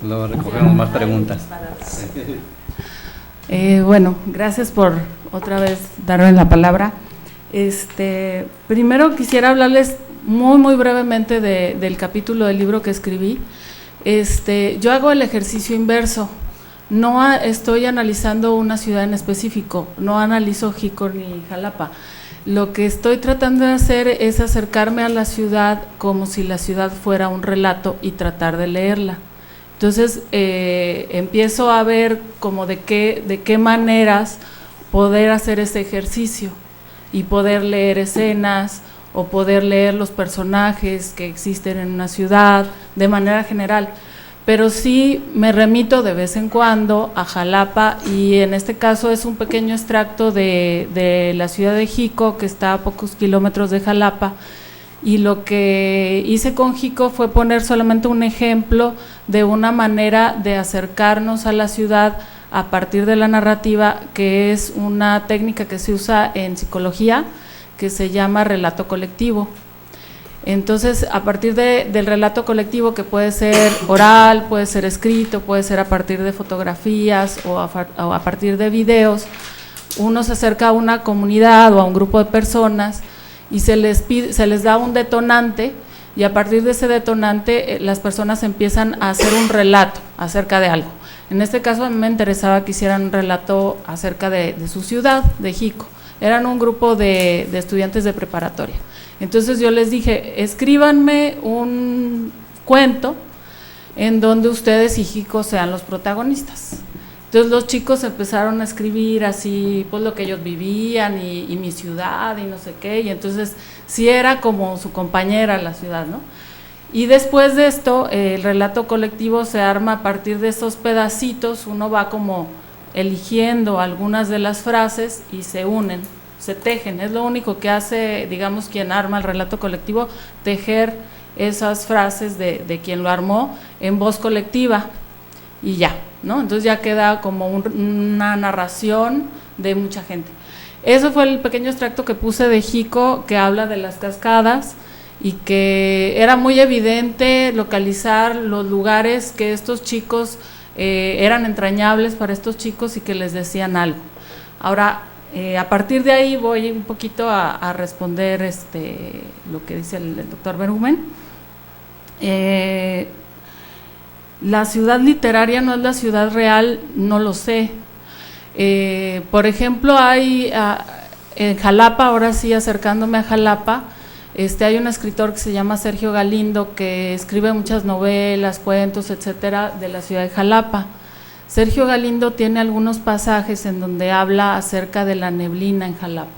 lo recogemos más preguntas. Bueno, gracias por otra vez darme la palabra. Primero quisiera hablarles muy brevemente del capítulo del libro que escribí. Yo hago el ejercicio inverso. No estoy analizando una ciudad en específico, no analizo Jico ni Jalapa. Lo que estoy tratando de hacer es acercarme a la ciudad como si la ciudad fuera un relato y tratar de leerla. Entonces empiezo a ver como de qué maneras poder hacer ese ejercicio y poder leer escenas o poder leer los personajes que existen en una ciudad de manera general. Pero sí me remito de vez en cuando a Jalapa, y en este caso es un pequeño extracto de la ciudad de Jico, que está a pocos kilómetros de Jalapa, y lo que hice con Jico fue poner solamente un ejemplo de una manera de acercarnos a la ciudad a partir de la narrativa, que es una técnica que se usa en psicología, que se llama relato colectivo. Entonces, a partir del relato colectivo, que puede ser oral, puede ser escrito, puede ser a partir de fotografías o a partir de videos, uno se acerca a una comunidad o a un grupo de personas y se les da un detonante, y a partir de ese detonante las personas empiezan a hacer un relato acerca de algo. En este caso a mí me interesaba que hicieran un relato acerca de su ciudad, de Jico. Eran un grupo de estudiantes de preparatoria. Entonces yo les dije, escríbanme un cuento en donde ustedes y Jico sean los protagonistas. Entonces los chicos empezaron a escribir así, pues lo que ellos vivían y mi ciudad y no sé qué, y entonces sí era como su compañera la ciudad, ¿no? Y después de esto, el relato colectivo se arma a partir de esos pedacitos, uno va como eligiendo algunas de las frases y se unen, se tejen. Es lo único que hace, digamos, quien arma el relato colectivo, tejer esas frases de quien lo armó en voz colectiva y ya, ¿no? Entonces ya queda como una narración de mucha gente. Eso fue el pequeño extracto que puse de Jico, que habla de las cascadas, y que era muy evidente localizar los lugares que estos chicos eran entrañables para estos chicos y que les decían algo. Ahora, a partir de ahí voy un poquito a responder lo que dice el doctor Berumen. La ciudad literaria no es la ciudad real, no lo sé. Por ejemplo, hay en Jalapa, ahora sí acercándome a Jalapa, hay un escritor que se llama Sergio Galindo, que escribe muchas novelas, cuentos, etcétera, de la ciudad de Jalapa. Sergio Galindo tiene algunos pasajes en donde habla acerca de la neblina en Jalapa.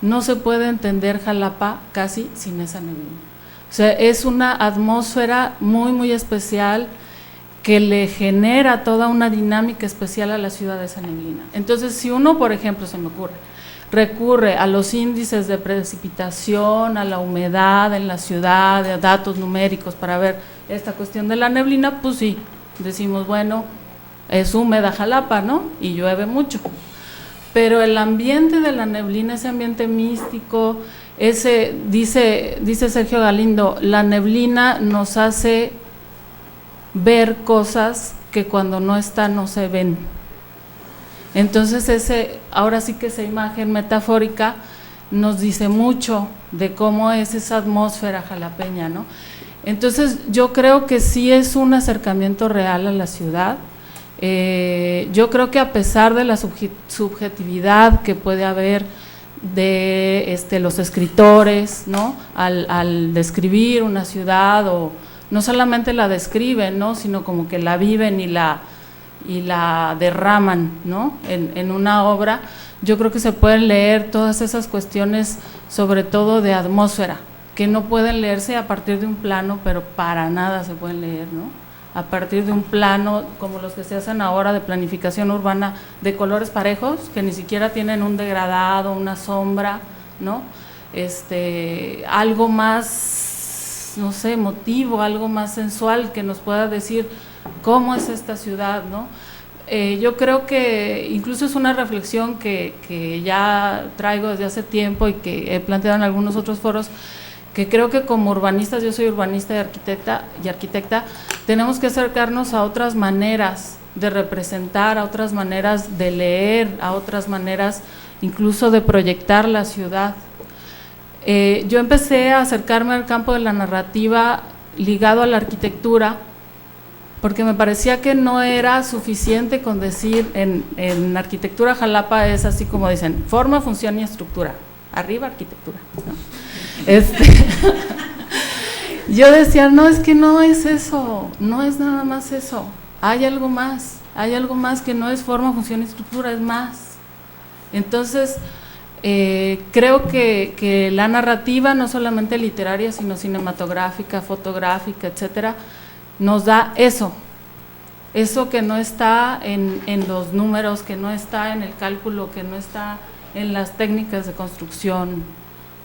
No se puede entender Jalapa casi sin esa neblina. O sea, es una atmósfera muy especial que le genera toda una dinámica especial a la ciudad de esa neblina. Entonces, si uno, por ejemplo, se me ocurre, recurre a los índices de precipitación, a la humedad en la ciudad, a datos numéricos para ver esta cuestión de la neblina, pues sí, decimos, bueno, es húmeda Jalapa, ¿no? Y llueve mucho. Pero el ambiente de la neblina, ese ambiente místico, dice Sergio Galindo, la neblina nos hace ver cosas que cuando no está no se ven. Entonces ahora sí que esa imagen metafórica nos dice mucho de cómo es esa atmósfera jalapeña, ¿no? Entonces yo creo que sí es un acercamiento real a la ciudad. Yo creo que a pesar de la subjetividad que puede haber de los escritores, ¿no? Al describir una ciudad, o no solamente la describen, ¿no? Sino como que la viven y la derraman, ¿no? en una obra, yo creo que se pueden leer todas esas cuestiones, sobre todo de atmósfera, que no pueden leerse a partir de un plano, pero para nada se pueden leer, ¿no? A partir de un plano como los que se hacen ahora de planificación urbana, de colores parejos, que ni siquiera tienen un degradado, una sombra, ¿no? Algo más, no sé, emotivo, algo más sensual, que nos pueda decir cómo es esta ciudad, ¿no? Yo creo que incluso es una reflexión que ya traigo desde hace tiempo y que he planteado en algunos otros foros, que creo que como urbanistas, yo soy urbanista y arquitecta, tenemos que acercarnos a otras maneras de representar, a otras maneras de leer, a otras maneras incluso de proyectar la ciudad. Yo empecé a acercarme al campo de la narrativa ligado a la arquitectura, porque me parecía que no era suficiente con decir, en arquitectura Jalapa es así como dicen, forma, función y estructura, arriba arquitectura, ¿no? Yo decía, no, es que no es eso, no es nada más eso, hay algo más que no es forma, función y estructura, es más. Entonces, creo que la narrativa, no solamente literaria, sino cinematográfica, fotográfica, etcétera, nos da eso que no está en los números, que no está en el cálculo, que no está en las técnicas de construcción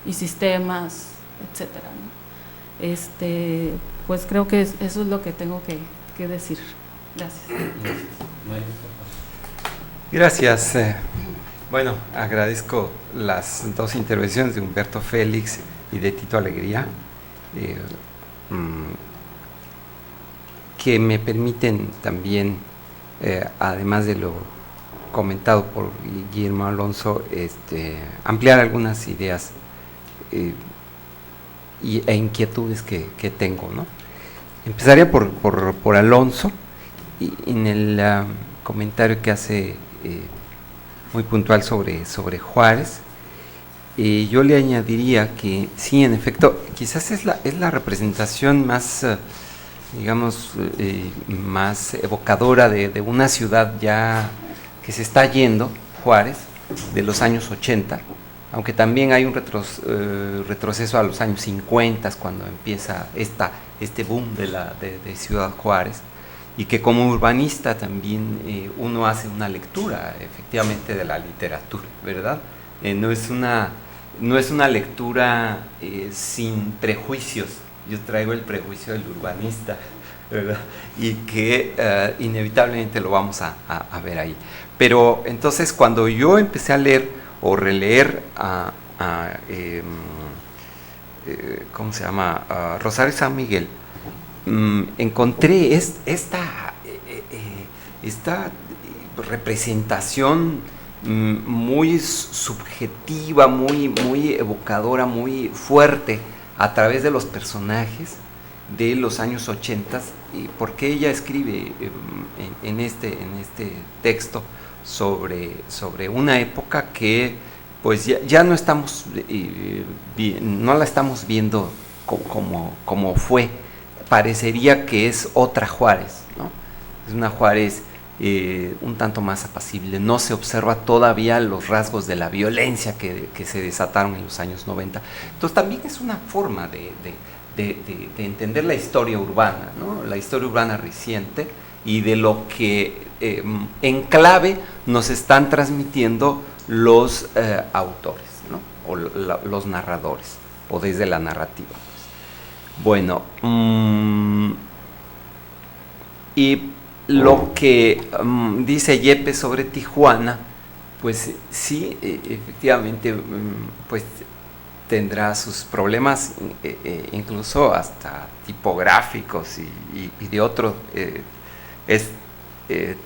y sistemas, etcétera, ¿no? Pues creo que eso es lo que tengo que decir. Gracias. Gracias. Bueno, agradezco las dos intervenciones de Humberto Félix y de Tito Alegría, que me permiten también, además de lo comentado por Guillermo Alonso, ampliar algunas ideas e inquietudes que tengo, ¿no? Empezaría por Alonso, y en el comentario que hace muy puntual sobre Juárez. Yo le añadiría que sí, en efecto, quizás es la representación más, digamos, más evocadora de una ciudad ya que se está yendo, Juárez, de los años 80, aunque también hay un retroceso a los años 50, cuando empieza este boom de Ciudad Juárez, y que como urbanista también uno hace una lectura efectivamente de la literatura, ¿verdad? No es una lectura sin prejuicios. Yo traigo el prejuicio del urbanista, ¿verdad? Y que inevitablemente lo vamos a ver ahí. Pero entonces, cuando yo empecé a leer o releer ¿cómo se llama? Rosario San Miguel, encontré esta representación muy subjetiva, muy evocadora, muy fuerte a través de los personajes de los años 80, y porque ella escribe en este texto sobre una época que pues ya no estamos no la estamos viendo como fue. Parecería que es otra Juárez, ¿no? Es una Juárez un tanto más apacible, no se observa todavía los rasgos de la violencia que se desataron en los años 90. Entonces también es una forma de entender la historia urbana, ¿no? La historia urbana reciente, y de lo que en clave nos están transmitiendo los autores, ¿no? O los narradores, o desde la narrativa. Bueno, y lo que dice Yepes sobre Tijuana, pues sí, efectivamente, pues tendrá sus problemas, incluso hasta tipográficos y de otro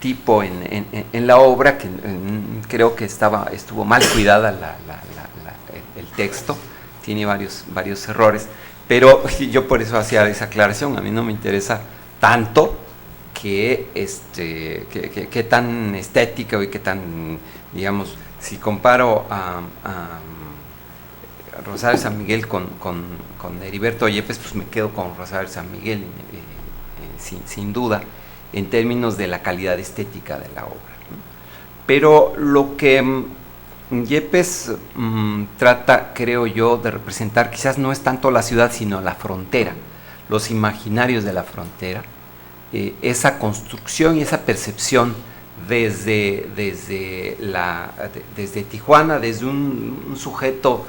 tipo en la obra, que creo que estuvo mal cuidada el texto, tiene varios errores. Pero yo por eso hacía esa aclaración. A mí no me interesa tanto que tan estética y que tan, digamos, si comparo a Rosario San Miguel con Heriberto Yepes, pues me quedo con Rosario San Miguel, sin duda, en términos de la calidad estética de la obra. Pero lo que Yepes trata, creo yo, de representar quizás no es tanto la ciudad, sino la frontera, los imaginarios de la frontera, esa construcción y esa percepción desde Tijuana, desde un sujeto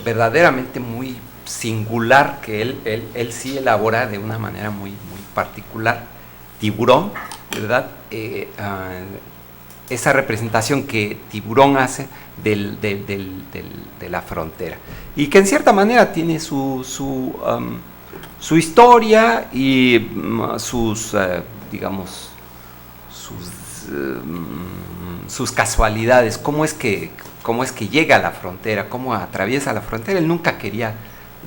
verdaderamente muy singular, que él sí elabora de una manera muy particular, Tiburón, ¿verdad? Esa representación que Tiburón hace de la frontera, y que en cierta manera tiene su historia y digamos, sus casualidades, cómo es que llega a la frontera, cómo atraviesa la frontera. Él nunca quería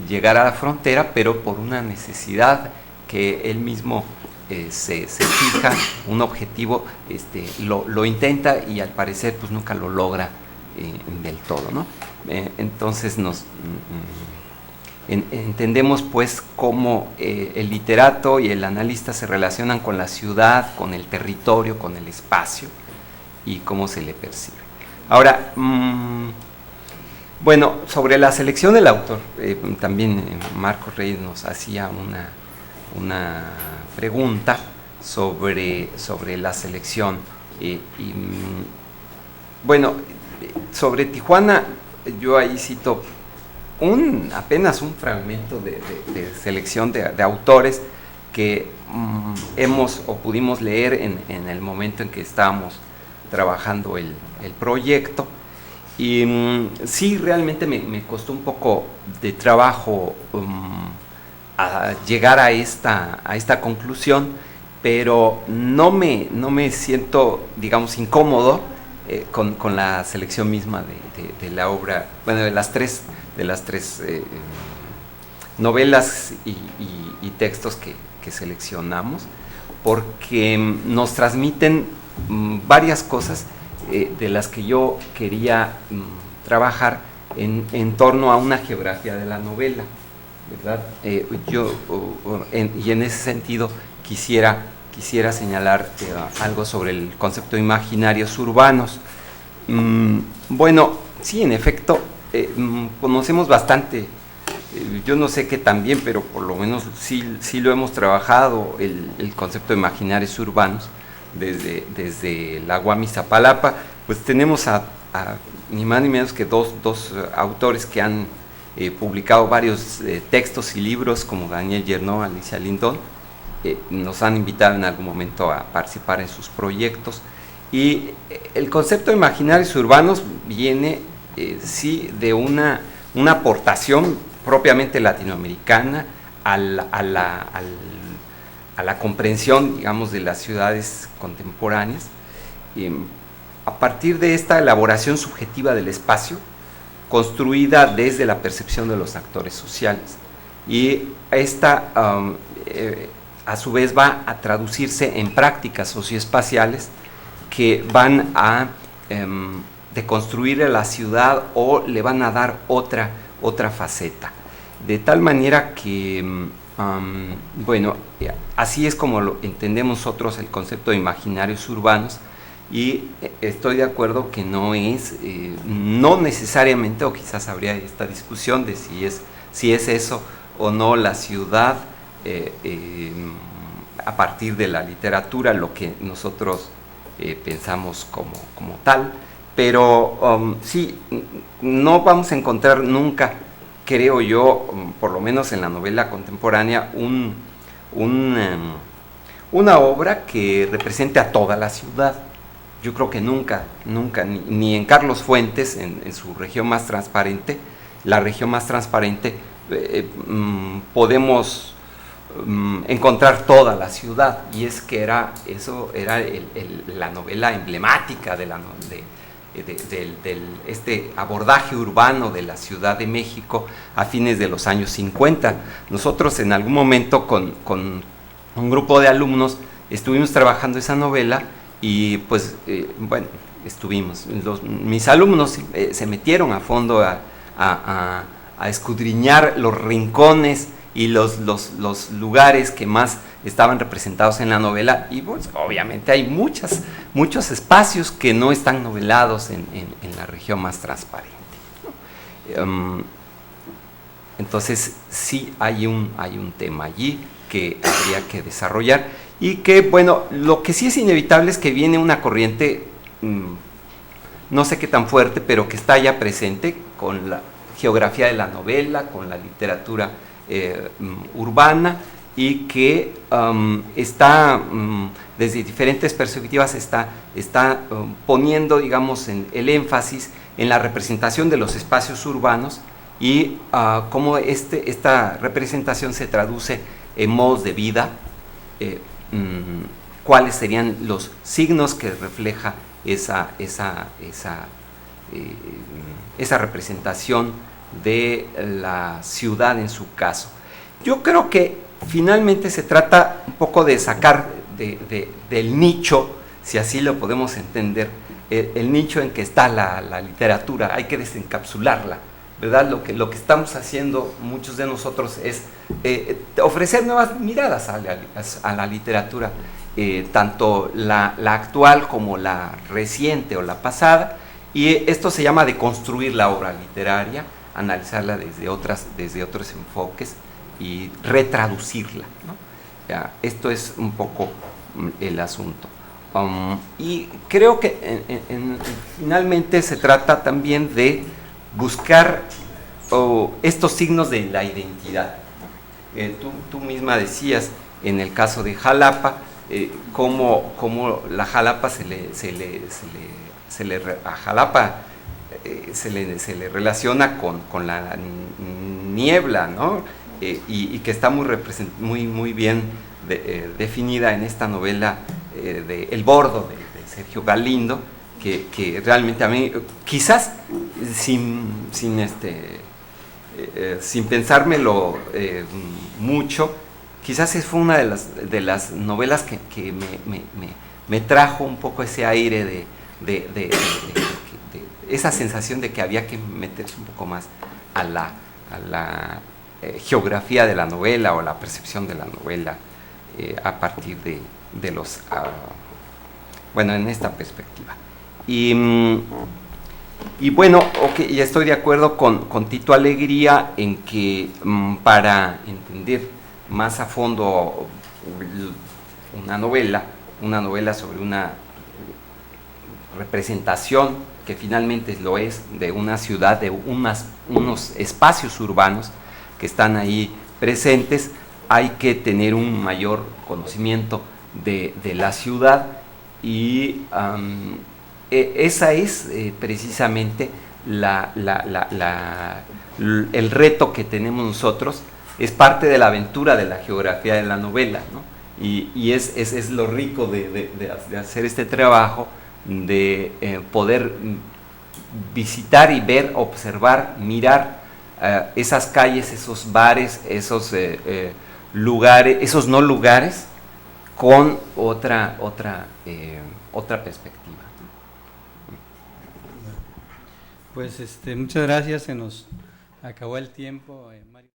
llegar a la frontera, pero por una necesidad que él mismo se fija, un objetivo, lo intenta y al parecer pues nunca lo logra del todo, ¿no? Entonces entendemos pues cómo el literato y el analista se relacionan con la ciudad, con el territorio, con el espacio y cómo se le percibe. Ahora, bueno, sobre la selección del autor, también Marcos Reyes nos hacía una pregunta sobre la selección. Bueno, sobre Tijuana, yo ahí cito apenas un fragmento de selección de autores que hemos o pudimos leer en el momento en que estábamos trabajando el proyecto. Y sí, realmente me costó un poco de trabajo a llegar a esta conclusión, pero no me siento, digamos, incómodo con la selección misma de la obra, bueno, de las tres novelas y textos que seleccionamos, porque nos transmiten varias cosas de las que yo quería trabajar en torno a una geografía de la novela, ¿verdad? Y en ese sentido quisiera señalar algo sobre el concepto de imaginarios urbanos. Bueno, sí, en efecto, conocemos bastante, yo no sé qué también, pero por lo menos sí lo hemos trabajado, el concepto de imaginarios urbanos, desde la UAM Iztapalapa. Pues tenemos a ni más ni menos que dos autores que han publicado varios textos y libros, como Daniel Yernó, Alicia Lindón. Nos han invitado en algún momento a participar en sus proyectos. Y el concepto de imaginarios urbanos viene, sí, de una aportación propiamente latinoamericana a la comprensión, digamos, de las ciudades contemporáneas. A partir de esta elaboración subjetiva del espacio, construida desde la percepción de los actores sociales. Y esta, a su vez, va a traducirse en prácticas socioespaciales que van a deconstruir a la ciudad o le van a dar otra faceta. De tal manera que, bueno, así es como lo entendemos nosotros el concepto de imaginarios urbanos, y estoy de acuerdo que no necesariamente, o quizás habría esta discusión de si es eso o no la ciudad, a partir de la literatura, lo que nosotros pensamos como tal, pero sí, no vamos a encontrar nunca, creo yo, por lo menos en la novela contemporánea, una obra que represente a toda la ciudad. Yo creo que nunca, ni en Carlos Fuentes, en su región más transparente, la región más transparente, podemos encontrar toda la ciudad, y es que era la novela emblemática de este abordaje urbano de la Ciudad de México a fines de los años 50. Nosotros en algún momento con un grupo de alumnos estuvimos trabajando esa novela y pues bueno, mis alumnos se metieron a fondo a escudriñar los rincones y los lugares que más estaban representados en la novela, y pues obviamente hay muchos espacios que no están novelados en la región más transparente. Entonces sí hay un tema allí que habría que desarrollar, y que, bueno, lo que sí es inevitable es que viene una corriente, no sé qué tan fuerte, pero que está ya presente con la geografía de la novela, con la literatura urbana, y que está desde diferentes perspectivas está poniendo, digamos, el énfasis en la representación de los espacios urbanos, y cómo esta representación se traduce en modos de vida cuáles serían los signos que refleja esa representación de la ciudad en su caso. Yo creo que finalmente se trata un poco de sacar del nicho, si así lo podemos entender, el nicho en que está la literatura, hay que desencapsularla, ¿verdad? Lo que estamos haciendo muchos de nosotros es ofrecer nuevas miradas a la literatura, tanto la actual como la reciente o la pasada, y esto se llama deconstruir la obra literaria, analizarla desde otros enfoques y retraducirla, ¿no? Ya, esto es un poco el asunto. Y creo que finalmente se trata también de buscar estos signos de la identidad. Tú misma decías, en el caso de Jalapa, cómo la Jalapa a Jalapa se le relaciona con la niebla, ¿no? Y que está muy bien definida en esta novela de El Bordo de Sergio Galindo, que realmente a mí, quizás sin pensármelo mucho, quizás fue una de las novelas que me trajo un poco ese aire de esa sensación de que había que meterse un poco más a la geografía de la novela o la percepción de la novela a partir de los en esta perspectiva. Y bueno, y estoy de acuerdo con Tito Alegría en que para entender más a fondo una novela sobre una representación que finalmente lo es de una ciudad, de unos espacios urbanos que están ahí presentes, hay que tener un mayor conocimiento de la ciudad, y esa es precisamente el reto que tenemos nosotros, es parte de la aventura de la geografía de la novela, ¿no? Y es lo rico de hacer este trabajo, de poder visitar y ver, observar, mirar esas calles, esos bares, esos lugares, esos no lugares, con otra perspectiva. Pues muchas gracias, se nos acabó el tiempo, Mario.